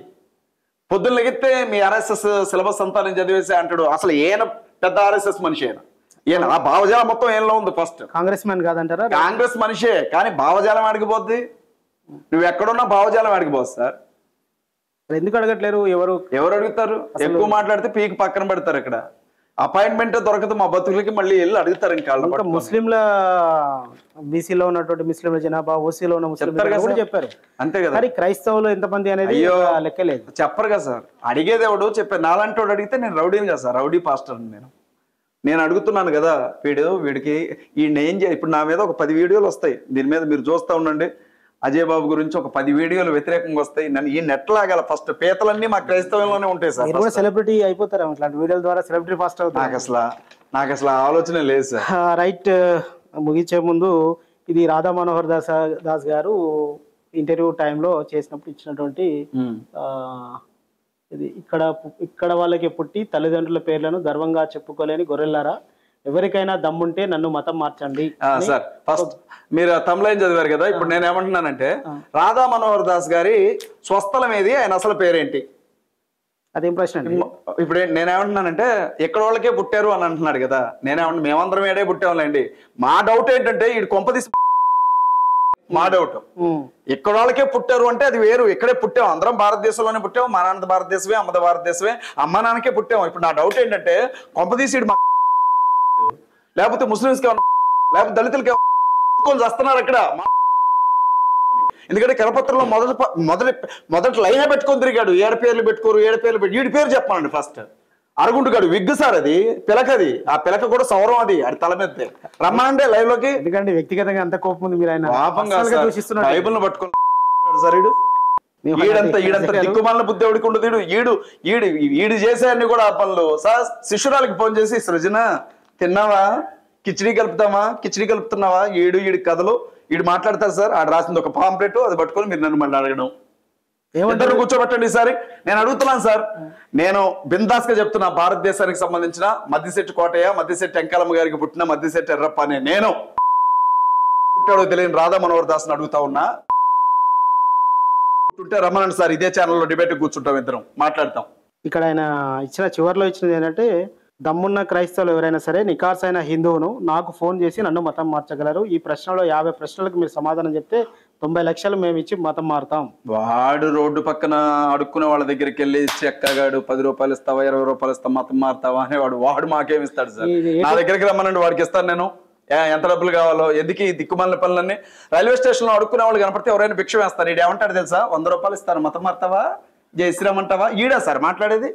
పొద్దున్న లెగితే మీ ఆర్ఎస్ఎస్ సిలబస్ అంతా నేను చదివేసి అంటాడు. అసలు ఈయన పెద్ద ఆర్ఎస్ఎస్ మనిషి, ఈయన ఆ భావజాలం మొత్తం ఏలో ఉంది. ఫస్ట్
కాంగ్రెస్ మ్యాన్ కాదంటారా?
కాంగ్రెస్ మనిషే, కానీ భావజాలం అడిగిపోద్ది. నువ్వు ఎక్కడున్నా భావజాలం అడిగిపోదు సార్.
ఎందుకు అడగట్లేరు?
ఎవరు అడుగుతారు? ఎక్కువ మాట్లాడితే పీకి పక్కన పెడతారు. ఇక్కడ అపాయింట్మెంట్ దొరకదు మా బతుకులకి, మళ్ళీ వెళ్ళి అడుగుతారు. ఇంకా
ముస్లింల బీసీలో ఉన్నటువంటి ముస్లింల జనాభా, ఓసీలో ఉన్న ముస్లింలు చెప్పారు అంతే కదా. మరి క్రైస్తవులు ఎంతమంది అనేది లెక్కలేదు,
చెప్పరు కదా సార్. అడిగేది ఎవడు చెప్పారు? నాలాంటి వాడు అడిగితే నేను రౌడీని కదా సార్, రౌడీ పాస్టర్ నేను అడుగుతున్నాను కదా. వీడికి ఈ ఏం ఇప్పుడు నా మీద ఒక 10 వీడియోలు వస్తాయి, దీని మీద మీరు చూస్తూ ఉండండి. అజయ్ బాబు గురించి ఒక 10 వీడియోలు వ్యతిరేకంగా వస్తాయి. నన్ను ఈ నెట్ లాగాల ఫస్ట్ పేతలన్నీ మా క్రైస్తవంలోనే ఉంటాయి సార్.
సెలబ్రిటీ అయిపోతారు అట్లాంటి వీడియోల ద్వారా, సెలబ్రిటీ ఫాస్ట్ అవుతారు.
నాకు అసలు ఆలోచన లేదు సార్.
రైట్, ముగించే ముందు ఇది రాధా మనోహర్ దాస్ గారు ఇంటర్వ్యూ టైంలో చేసినప్పుడు ఇచ్చినటువంటి ఇది, ఇక్కడ వాళ్ళకి పుట్టి తల్లిదండ్రుల పేర్లను గర్వంగా చెప్పుకోలేని గొర్రెల్లారా, ఎవరికైనా దమ్ముంటే నన్ను మతం మార్చండి.
సార్ ఫస్ట్ మీరు తమిళం చదివారు కదా, ఇప్పుడు నేను ఏమంటున్నానంటే రాధా మనోహర్ దాస్ గారి స్వస్థలం ఏది, ఆయన అసలు పేరేంటి?
అదేం ప్రశ్న?
ఇప్పుడు నేనేమంటున్నానంటే ఎక్కడ వాళ్ళకే పుట్టారు అని అంటున్నాడు కదా. నేనేమంటున్నా మేమందరం ఏడే పుట్టాంలేండి. మా డౌట్ ఏంటంటే ఈ కొంపదీసి, మా డౌట్ ఎక్కడ వాళ్ళకే పుట్టారు అంటే అది వేరు. ఇక్కడే పుట్టాం, అందరం భారతదేశంలోనే పుట్టాం. మా నాన్నది భారతదేశమే, అమ్మది భారతదేశమే, అమ్మ నాన్నకే పుట్టాం. ఇప్పుడు నా డౌట్ ఏంటంటే కొంపదీసి లేకపోతే ముస్లింస్కి, లేకపోతే దళితులకి వస్తున్నారు అక్కడ. ఎందుకంటే కరపత్రంలో మొదటి లైనే పెట్టుకొని తిరిగాడు. 7 పేర్లు పెట్టుకోరు, 7 పేర్లు పెట్టి 7 పేరు చెప్పాలండి. ఫస్ట్ అరుగుంటుగాడు విగ్గు సార్, అది పిలకది. ఆ పిలక కూడా సౌరం, అది తల మీద రమ్మానంటే లైవ్ లోకి.
ఎందుకంటే వ్యక్తిగతంగా అంత కోపం ఉంది. మీరు
బైబుల్ పట్టుకున్నాడు సార్. ఈడంతా దిక్కుమాలిన బుద్ధి ఎవడికి ఉండదు. ఈడు చేసేయన్ని కూడా ఆ పనులు. సార్ శిష్యురాలకి ఫోన్ చేసి, సృజన తిన్నావా, కిచిడి కలుపుతున్నావా, ఈడి కథలు ఈడు మాట్లాడతారు సార్. ఆడు రాసింది ఒక పాంప్లెట్, అది పట్టుకొని మీరు నన్ను మళ్ళీ అడగడం. ఇద్దరు కూర్చోబెట్టండి సార్. నేను అడుగుతున్నాను సార్, నేను బిందాస్ గా చెప్తున్నా, భారతదేశానికి సంబంధించిన మద్దిశెట్టి కోటయ్య, మద్దిశెట్టి వెంకాలమ్మ గారికి పుట్టిన మద్దిశెట్టి ఎర్రప్ప అనే నేను పుట్టాడో తెలియని రాధా మనోహర్ దాస్ అడుగుతా ఉన్నా. పుట్టుంటే రమ్మనండి సార్, ఇదే ఛానల్లో డిబేట్ కూర్చుంటాం, ఇద్దరం మాట్లాడతాం.
ఇక్కడ ఆయన చివరిలో ఇచ్చినది ఏంటంటే, దమ్మున్న క్రైస్తవులు ఎవరైనా సరే నికార్సైన హిందువును నాకు ఫోన్ చేసి నన్ను మతం మార్చగలరు. ఈ ప్రశ్నలో 50 ప్రశ్నలకు మీరు సమాధానం చెప్తే 90 లక్షలు మేము ఇచ్చి మతం మారుతాం.
వాడు రోడ్డు పక్కన అడుక్కునే వాళ్ళ దగ్గరికి వెళ్ళి చెక్కగాడు 10 రూపాయలు ఇస్తావా, 20 రూపాయలు ఇస్తావా, మతం మారుతావా అనేవాడు. వాడు మాకేమి ఇస్తాడు సార్? నా దగ్గరికి రమ్మనండి, వాడికి ఇస్తాను నేను. ఎంత డబ్బులు కావాలో. ఎందుకు ఈ దిక్కుమాలిన పనులన్నీ? రైల్వే స్టేషన్ లో అడుక్కునే వాళ్ళు కనపడితే ఎవరైనా భిక్ష వేస్తారు. ఇది ఏమంటాడు తెలుసా? 100 రూపాయలు ఇస్తాను, మతం మారుతావా? జై శ్రీరామ్ అంటావా? ఈడా సార్ మాట్లాడేది?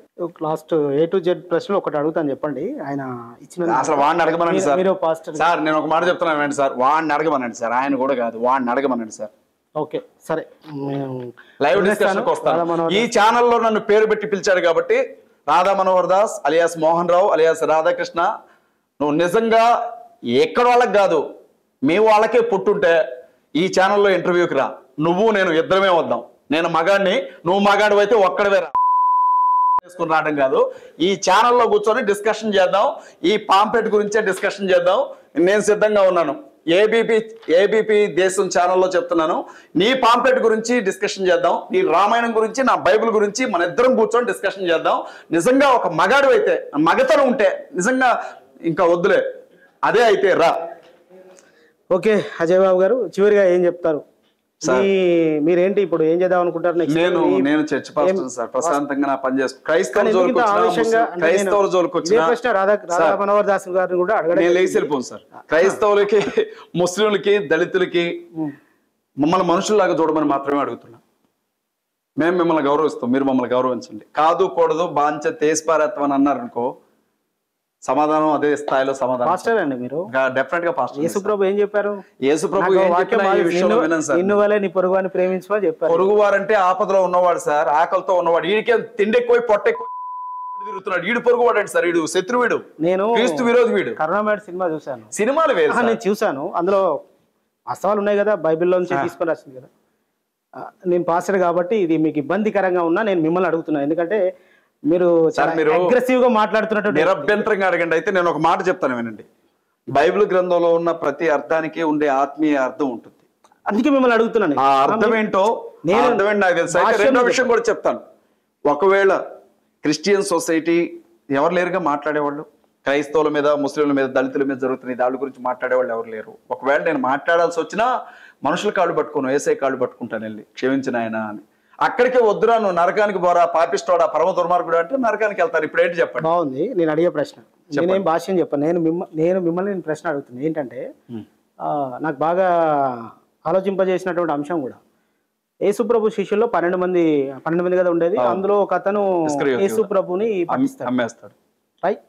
లాస్ట్ A to Z ప్రశ్నలు ఒకటి అడుగుతాను చెప్పండి. ఆయన ఇచ్చిన
అసలు వాడిని అడగమనండి సార్.
మీరు పాస్టర్
సార్ నేను ఒక మాట చెప్తున్నాను సార్, వాడిని అడగమనండి సార్. ఆయన కూడా కాదు, వాడిని అడగమనండి సార్.
ఓకే సరే,
లైవ్ డిస్కషన్కి వస్తాను. ఈ ఛానల్లో నన్ను పేరు పెట్టి పిలిచాడు కాబట్టి రాధా మనోహర్ దాస్ అలియాస్ మోహన్ రావు అలియాస్ రాధాకృష్ణ, నువ్వు నిజంగా ఎక్కడ వాళ్ళకి కాదు మీ వాళ్ళకే పుట్టుంటే ఈ ఛానల్లో ఇంటర్వ్యూకి రా. నువ్వు నేను ఇద్దరమే వద్దాం. నేను మగాడిని, నువ్వు మగాడు అయితే ఒక్కడవే రా. చేసుకుని రావడం కాదు, ఈ ఛానల్లో కూర్చొని డిస్కషన్ చేద్దాం. ఈ పాంపెట్ గురించే డిస్కషన్ చేద్దాం. నేను సిద్ధంగా ఉన్నాను. ఏబీపీ దేశం ఛానల్లో చెప్తున్నాను, నీ పాంపెట్ గురించి డిస్కషన్ చేద్దాం. నీ రామాయణం గురించి, నా బైబిల్ గురించి మన ఇద్దరం కూర్చొని డిస్కషన్ చేద్దాం. నిజంగా ఒక మగాడు అయితే, మగతనం ఉంటే నిజంగా ఇంకా వద్దులే, అదే అయితే రా.
ఓకే అజయ్ బాబు గారు, చివరిగా ఏం చెప్తారు? మీరేంటి ఇప్పుడు ఏం చేద్దాం అనుకుంటారు?
నేను చర్చ్ పాస్టర్ సార్, ప్రశాంతంగా నా పని చేసుకు క్రైస్తవ జోలికి వచ్చిన
రాధా మనోహర్ దాస్ గారిని కూడా అడగడం
నేను లేచి వెళ్ళిపోను సార్. క్రైస్తవులకి, ముస్లింలకి, దళితులకి మమ్మల్ని మనుషుల్లాగా చూడమని మాత్రమే అడుగుతున్నా. మేము మిమ్మల్ని గౌరవిస్తాం, మీరు మమ్మల్ని గౌరవించండి. కాదు కూడదు బాంచ తేస్పారత్వం అని అన్నారు అనుకో, సమాధానం అదే స్థాయిలో సమాధానం.
పాస్టర్ అండి మీరు,
డెఫినెట్ గా పాస్టర్.
యేసుప్రభు ఏం చెప్పారు?
యేసుప్రభు ఏం చెప్పినా ఈ విషయంలో వినండి సార్.
నిన్ను వలే నీ పొరుగువారిని ప్రేమించమని చెప్పారు.
పొరుగువారంటే ఆపదలో ఉన్నవాడు సార్, ఆకలితో ఉన్నవాడు. వీడికే తిండి ఎక్కువ పొట్ట ఎక్కువ తిరుగుతున్నాడు. వీడు పొరుగువాడు అండి సార్, వీడు శత్రువుడు,
నేను
క్రీస్తు విరోధి వీడు.
కరుణామయుడు సినిమా చూశాను.
సినిమాలు వేరు,
నేను చూశాను. అందులో వాస్తవాలు ఉన్నాయి కదా, బైబిల్లో నుంచి తీసుకొని వచ్చింది కదా. నేను పాస్టర్ కాబట్టి ఇది మీకు ఇబ్బందికరంగా ఉన్నా నేను మిమ్మల్ని అడుగుతున్నాను, ఎందుకంటే మీరు అగ్రెసివ్ గా మాట్లాడుతున్నట్టు.
నిరభ్యంతరంగా అడగండి. అయితే నేను ఒక మాట చెప్తాను వినండి. బైబిల్ గ్రంథంలో ఉన్న ప్రతి అర్థానికి ఉండే ఆత్మీయ అర్థం ఉంటుంది.
అందుకే మిమ్మల్ని అడుగుతున్నాను.
ఆ అర్థం ఏంటో నాకు తెలుసు. అయితే రెండో విషయం కూడా చెప్తాను. ఒకవేళ క్రిస్టియన్ సొసైటీ ఎవరు లేరుగా మాట్లాడేవాళ్ళు, క్రైస్తవుల మీద, ముస్లింల మీద, దళితుల మీద జరుగుతున్న దాని గురించి మాట్లాడేవాళ్ళు ఎవరు లేరు. ఒకవేళ నేను మాట్లాడాల్సి వచ్చినా మనుషుల కాళ్ళు పట్టుకోను, ఏసై కాళ్ళు పట్టుకుంటాను వెళ్ళి, క్షమించిన ఆయన అని. అక్కడికే వద్దురా, నువ్వు నరకానికి పోరా, పాపిస్తోడా, పరమ దుర్మార్గుడు అంటే నరకానికి వెళ్తారు. ఇప్పుడు ఏంటి చెప్పండి?
బాగుంది. నేను అడిగే ప్రశ్న, నేనేం భాష్యం చెప్పాను, నేను మిమ్మల్ని ప్రశ్న అడుగుతున్నాను. ఏంటంటే నాకు బాగా ఆలోచింపజేసినటువంటి అంశం కూడా, యేసుప్రభు శిష్యుల్లో 12 మంది కదా ఉండేది. అందులో ఒక అతను యేసుప్రభుని
అమ్మేస్తాడు,
రైట్?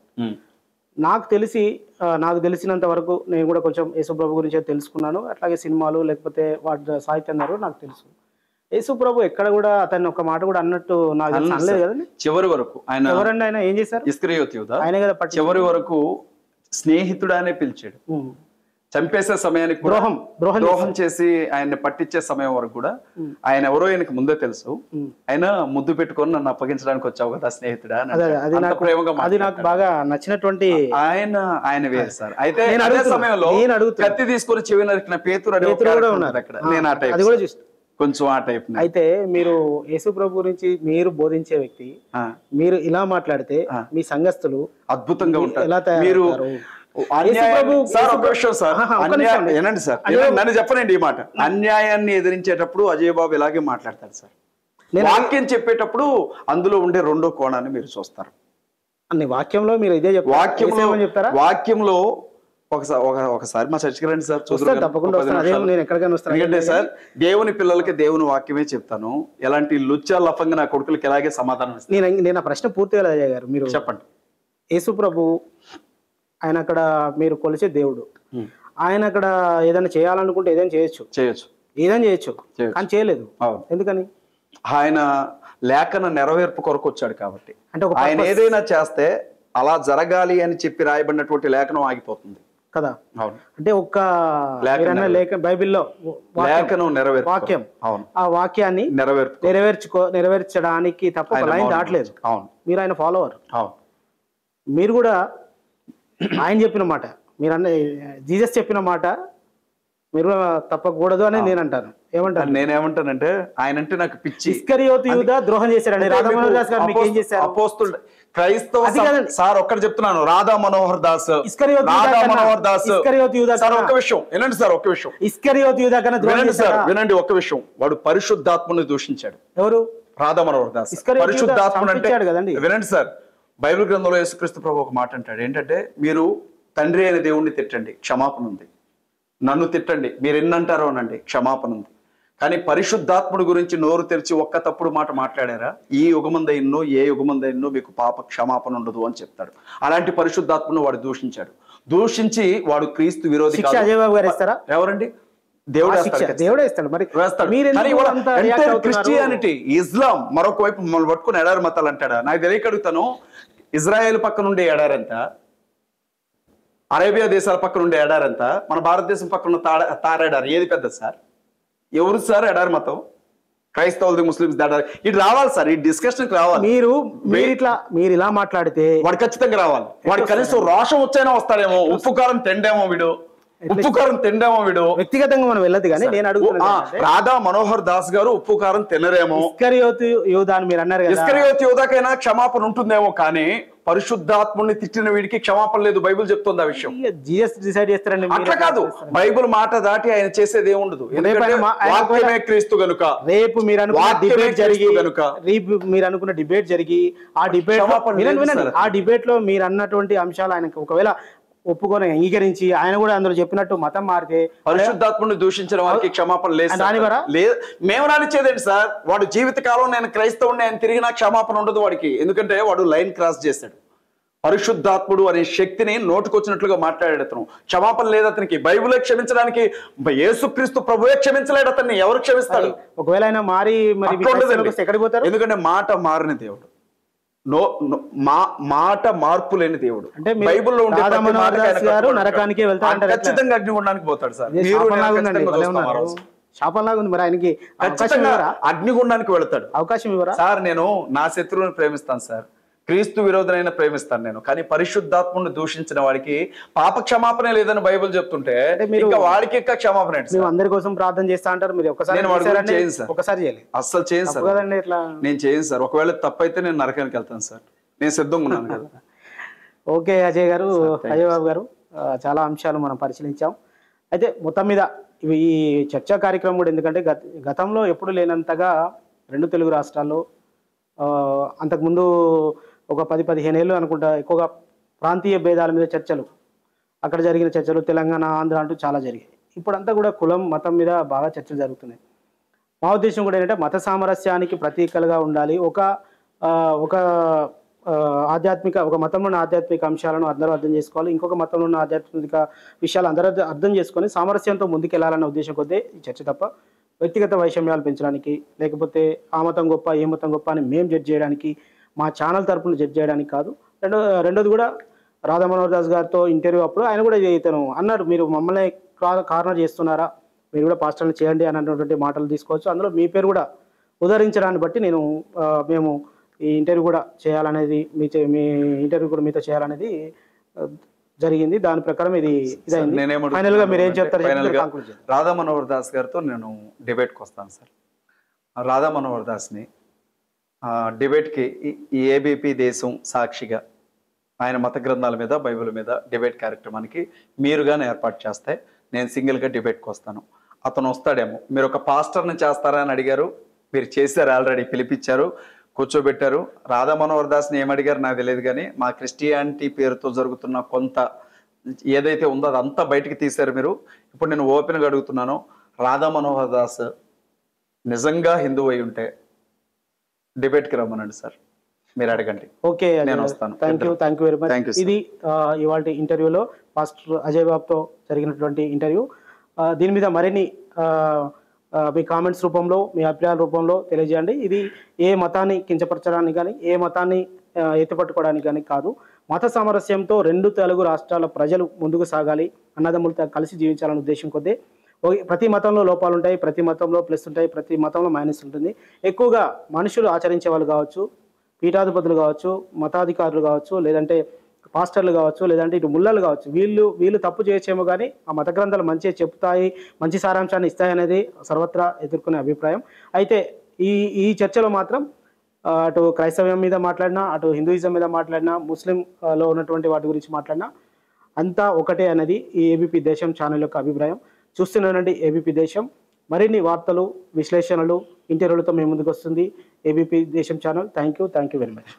నాకు తెలిసినంత వరకు నేను కూడా కొంచెం యేసుప్రభు గురించి తెలుసుకున్నాను. అట్లాగే సినిమాలు లేకపోతే వాటి సాహిత్యం నాకు తెలుసు. యేసుప్రభు ఎక్కడ కూడా అతన్ని ఒక మాట కూడా అన్నట్టు నాకు అనలేదు కదండి.
చివరి వరకు ఆయన
ఎవరండి, ఆయన ఏం చేశారు?
ఇస్కరియోతు యూదా
ఆయన కదా
చివరి వరకు స్నేహితుడానే పిలిచాడు. చంపేసే సమయానికి ద్రోహం చేసి ఆయన్ని పట్టించే సమయం వరకు కూడా ఆయన ఎవరో ఆయనకు ముందే తెలుసు. ఆయన ముద్దు పెట్టుకొని నన్ను అప్పగించడానికి వచ్చావు కదా స్నేహితుడా,
అది నాకు బాగా నచ్చినటువంటి
ఆయన వేరు సార్. అయితే అదే సమయంలో కత్తి తీసుకొని చెవి నరికిన పేతురు కూడా ఉన్నారు అక్కడ. నేను ఆ టైప్, అది కూడా చూస్తాను కొంచెం ఆ టైప్.
అయితే మీరు యేసుప్రభు గురించి మీరు బోధించే వ్యక్తి, మీరు ఇలా మాట్లాడితే మీ సంఘస్థులు
అద్భుతంగా ఉంటారు. మీరు నన్ను చెప్పనండి ఈ మాట. అన్యాయాన్ని ఎదిరించేటప్పుడు అజయ్ బాబు ఇలాగే మాట్లాడతారు సార్. వాక్యం చెప్పేటప్పుడు అందులో ఉండే రెండో కోణాన్ని మీరు చూస్తారు.
వాక్యంలో మీరు ఇదే చెప్తారా?
వాక్యంలో ఒకసారి మా చర్చికి రండి సార్, ఎందుకంటే సార్ దేవుని పిల్లలకి దేవుని వాక్యమే చెప్తాను. ఎలాంటి లుచ్చా లఫంగా నా కొడుకులకి ఎలాగే సమాధానం ఇస్తాను.
నేను ఆ ప్రశ్న పూర్తిగా అజయ్ గారు మీరు
చెప్పండి.
యేసుప్రభు ఆయన అక్కడ మీరు కొలిచే దేవుడు, ఆయన అక్కడ ఏదైనా చేయాలనుకుంటే ఏదైనా చేయొచ్చు, ఏదైనా చేయొచ్చు, కానీ చేయలేదు. ఎందుకని?
ఆయన లేఖన నెరవేర్పు కొరకు వచ్చాడు కాబట్టి. అంటే ఆయన ఏదైనా చేస్తే అలా జరగాలి అని చెప్పి రాయబడినటువంటి లేఖనం ఆగిపోతుంది
కదా. అంటే ఒక్క బైబిల్లో వాక్యం, ఆ వాక్యాన్ని నెరవేర్చడానికి తప్ప లైన్ దాటలేదు. మీరు ఆయన ఫాలోవర్. మీరు కూడా ఆయన చెప్పిన మాట, మీరు జీసస్ చెప్పిన మాట మీరు తప్పకూడదు అని నేను అంటాను. ఏమంటారు?
నేనేమంటానంటే ఆయన అంటే నాకు పిచ్చి.
ఇస్కరియోతు యూదా ద్రోహం చేశారండి. రాధా మనోహర్ దాస్ గారు మీకు ఏం చేశారు?
అపోస్తులు క్రైస్తవ సార్ ఒక్కటి చెప్తున్నాను, రాధా మనోహర్ దాస్ సార్ ఒక్క విషయం వినండి సార్, ఒక్క విషయం.
ఇస్కరియోతు యూదా కన్నా
వినండి సార్, వినండి ఒక్క విషయం. వాడు పరిశుద్ధాత్మని దూషించాడు.
ఎవరు?
రాధా మనోహర్ దాస్. పరిశుద్ధాత్మని అంటే వినండి సార్, బైబిల్ గ్రంథంలో యేసుక్రీస్తు ప్రభు ఒక మాట అంటాడు. ఏంటంటే మీరు తండ్రి అయిన దేవుణ్ణి తిట్టండి, క్షమాపణ ఉంది. నన్ను తిట్టండి, మీరు ఎన్నంటారో అనండి, క్షమాపణ ఉంది. కానీ పరిశుద్ధాత్ముడి గురించి నోరు తెరిచి ఒక్క తప్పుడు మాట మాట్లాడారా? ఈ యుగమందైన్నో ఏ యుగమందైన్నో మీకు పాప క్షమాపణ ఉండదు అని చెప్తాడు. అలాంటి పరిశుద్ధాత్మను వాడు దూషించాడు. దూషించి వాడు క్రీస్తు విరోధి
శిక్ష
కాదు.
అజయ్ బాబు గారు ఇస్తారా?
ఎవరండి? దేవుడు
ఆ శిక్ష దేవుడే ఇస్తాడు. మరి
వేస్తాడు.
మీరు
కానీ
ఎందుకు
ఇవాళ
అంత రియాక్ట్
ఎంటైర్
అవుతున్నారు?
క్రిస్టియానిటీ, ఇస్లాం మరొక వైపు మమ్మల్ని పట్టుకుని ఎడారి మతాలు అంటాడా? నాకు తెలియక అడుగుతాను, ఇజ్రాయెల్ పక్క నుండి ఎడారంత, అరేబియా దేశాల పక్క నుండి ఎడారంత, మన భారతదేశం పక్కన ఉన్న తారెడారు ఏది పెద్ద సార్? ఎవరు సార్ ఎడారి మతం? క్రైస్తవులది, ముస్లిమ్స్ ఎడారి. ఇటు రావాలి సార్, ఈ డిస్కషన్ రావాలి.
మీరు ఇలా మాట్లాడితే
వాడు ఖచ్చితంగా రావాలి. వాడు కనీసం రోషం వచ్చైనా వస్తాడేమో. ఉప్పు కారం తిండేమో వీడు, ఉప్పు కారం తిండేమో వీడు.
వ్యక్తిగతంగా మనం వెళ్ళదు కానీ నేను అడుగుతున్నా,
రాధా మనోహర్ దాస్ గారు ఉప్పు కారం తినరేమో.
ఇస్కరియోతు యూదా అని మీరు అన్నారు కదా,
ఇస్కరియోతు యూదాకైనా క్షమాపణ ఉంటుందేమో, కానీ పరిశుద్ధాత్ముడిని తిట్టిన వీడికి క్షమాపణ లేదు. బైబిల్ చెప్తుంది ఆ విషయం.
జీసస్ డిసైడ్ చేస్తారండి.
అట్లా కాదు, బైబిల్ మాట దాటి ఆయన చేసేది ఏముండదు. వాక్యమే క్రీస్తు గనుక.
రేపు మీరు అనుకున్న డిబేట్ జరిగి ఆ డిబేట్ లో మీరు అన్నటువంటి అంశాలు ఆయనకు ఒకవేళ ఒప్పుకొని అంగీకరించి ఆయన కూడా అందులో చెప్పినట్టు మతం మారితే
పరిశుద్ధాత్ముడిని దూషించిన వారికి క్షమాపణ లేదు. మేము రానిచ్చేదేంటి సార్? వాడు జీవితకాలం నేను క్రైస్తవుడిని, ఆయన తిరిగి నాకు క్షమాపణ ఉండదు వాడికి. ఎందుకంటే వాడు లైన్ క్రాస్ చేశాడు. పరిశుద్ధాత్ముడు అనే శక్తిని నోటుకొచ్చినట్లుగా మాట్లాడాడు అతను. క్షమాపణ లేదు అతనికి. బైబిలే క్షమించడానికి యేసుక్రీస్తు ప్రభువే క్షమించలేడు అతన్ని. ఎవరు క్షమిస్తాడు?
ఒకవేళ ఆయన మారి ఎక్కడికి పోతారు?
ఎందుకంటే మాట మారిన దేవుడు, మాట మార్పు లేని దేవుడు.
అంటే
బైబిల్లో
నరకానికి వెళ్తారు,
ఖచ్చితంగా అగ్నిగుండానికి పోతాడు సార్.
శాపంలాగా ఉంది. మరి ఆయనకి
అగ్నిగుండానికి వెళ్తాడు.
అవకాశం ఇవ్వరా సార్?
నేను నా శత్రువుని ప్రేమిస్తాను సార్, క్రీస్తు విరోధనైనా ప్రేమిస్తాను నేను. కానీ పరిశుద్ధాత్ముడిని దూషించిన వాడికి పాప క్షమాపణ లేదని బైబిల్ చెప్తుంటే ఇంకా వాడికి ఇంకా క్షమాపణ ఏంటి?
అందరి కోసం ప్రార్థన చేస్తా అంటారు మీరు. ఒకసారి చేయాలి.
అస్సలు చేయను సార్, నేను చేయను సార్. ఒకవేళ తప్పైతే నేను నరకానికి వెళ్తాను సార్. నేను సిద్ధంగా ఉన్నాను కదా.
ఓకే అజయ్ గారు, అజయ్ బాబు గారు, చాలా అంశాలు మనం పరిశీలించాం. అయితే మొత్తం మీద ఈ చర్చా కార్యక్రమం కూడా, ఎందుకంటే గతంలో ఎప్పుడు లేనంతగా రెండు తెలుగు రాష్ట్రాల్లో అంతకుముందు ఒక 10-15 ఏళ్ళు అనుకుంటా ఎక్కువగా ప్రాంతీయ భేదాల మీద చర్చలు, అక్కడ జరిగిన చర్చలు తెలంగాణ, ఆంధ్ర అంటూ చాలా జరిగాయి. ఇప్పుడంతా కూడా కులం, మతం మీద బాగా చర్చలు జరుగుతున్నాయి. మా ఉద్దేశం కూడా ఏంటంటే మత సామరస్యానికి ప్రతీకలుగా ఉండాలి. ఒక ఆధ్యాత్మిక, ఒక మతంలోని ఆధ్యాత్మిక అంశాలను అందరూ అర్థం చేసుకోవాలి, ఇంకొక మతంలో ఉన్న ఆధ్యాత్మిక విషయాలు అందరూ అర్థం చేసుకొని సామరస్యంతో ముందుకెళ్లాలన్న ఉద్దేశం కొద్దే ఈ చర్చ తప్ప వ్యక్తిగత వైషమ్యాలు పెంచడానికి, లేకపోతే ఆ మతం గొప్ప ఏ మతం గొప్ప అని మేము జడ్జ్ చేయడానికి, మా ఛానల్ తరపున జడ్జ్ చేయడానికి కాదు. రెండోది కూడా రాధా మనోహర్ దాస్ గారితో ఇంటర్వ్యూ అప్పుడు ఆయన కూడా ఇతను అన్నారు, మీరు మమ్మల్ని కార్నర్ చేస్తున్నారా, మీరు కూడా పాస్టర్ని చేయండి అన్నటువంటి మాటలు తీసుకోవచ్చు. అందులో మీ పేరు కూడా ఉదహరించడాన్ని బట్టి మేము ఈ ఇంటర్వ్యూ కూడా చేయాలనేది, మీ ఇంటర్వ్యూ కూడా మీతో చేయాలనేది జరిగింది. దాని ప్రకారం ఇది ఫైనల్ గా మీరు ఏం చెప్తారు?
రాధా మనోహర్ దాస్ గారితో నేను డిబేట్కి వస్తాను సార్. రాధా మనోహర్ దాస్ని డిబేట్కి ఈ ఏబీపీ దేశం సాక్షిగా ఆయన మత గ్రంథాల మీద, బైబిల్ మీద డిబేట్ కార్యక్రమానికి మీరుగానే ఏర్పాటు చేస్తే నేను సింగిల్గా డిబేట్కి వస్తాను. అతను వస్తాడేమో. మీరు ఒక పాస్టర్ని చేస్తారా అని అడిగారు, మీరు చేశారు, ఆల్రెడీ పిలిపించారు, కూర్చోబెట్టారు. రాధా మనోహర్ దాస్ని ఏమడిగారు నాకు తెలియదు, కానీ మా క్రిస్టియానిటీ పేరుతో జరుగుతున్న కొంత ఏదైతే ఉందో అదంతా బయటికి తీశారు మీరు. ఇప్పుడు నేను ఓపెన్గా అడుగుతున్నాను, రాధా మనోహర్ దాస్ నిజంగా హిందువు అయి ఉంటే డిబేట్కి రమ్మనండి సార్, మీరు అడగండి.
ఓకే,
నేను వస్తాను.
Thank you very much. ఇది ఇవాళ ఇంటర్వ్యూలో పాస్టర్ అజయ్ బాబుతో జరిగినటువంటి ఇంటర్వ్యూ. దీని మీద మరిన్ని మీ కామెంట్స్ రూపంలో, మీ అభిప్రాయాల రూపంలో తెలియజేయండి. ఇది ఏ మతాన్ని కించపరచడానికి కానీ, ఏ మతాన్ని ఎత్తిపట్టుకోవడానికి కానీ కాదు. మత సామరస్యంతో రెండు తెలుగు రాష్ట్రాల ప్రజలు ముందుకు సాగాలి, అన్నదమ్ములతో కలిసి జీవించాలనే ఉద్దేశం కొద్దీ. ప్రతి మతంలో లోపాలు ఉంటాయి, ప్రతి మతంలో ప్లస్ ఉంటాయి, ప్రతి మతంలో మైనస్ ఉంటుంది. ఎక్కువగా మనుషులు ఆచరించే వాళ్ళు కావచ్చు, పీఠాధిపతులు కావచ్చు, మతాధికారులు కావచ్చు, లేదంటే పాస్టర్లు కావచ్చు, లేదంటే ఇటు ముళ్ళలు కావచ్చు, వీళ్ళు తప్పు చేయొచ్చేమో కానీ ఆ మత గ్రంథాలు మంచిగా చెప్తాయి, మంచి సారాంశాన్ని ఇస్తాయి అనేది సర్వత్రా ఎదుర్కొనే అభిప్రాయం. అయితే ఈ చర్చలో మాత్రం అటు క్రైస్తవ్యం మీద మాట్లాడినా, అటు హిందూయిజం మీద మాట్లాడినా, ముస్లింలో ఉన్నటువంటి వాటి గురించి మాట్లాడినా అంతా ఒకటే అనేది ఈ ఏబీపీ దేశం ఛానల్ యొక్క అభిప్రాయం. చూస్తున్నానండి ఏబీపీ దేశం. మరిన్ని వార్తలు, విశ్లేషణలు, ఇంటర్వ్యూలతో మేము ముందుకు వస్తుంది ఏబీపీ దేశం channel. Thank you very much.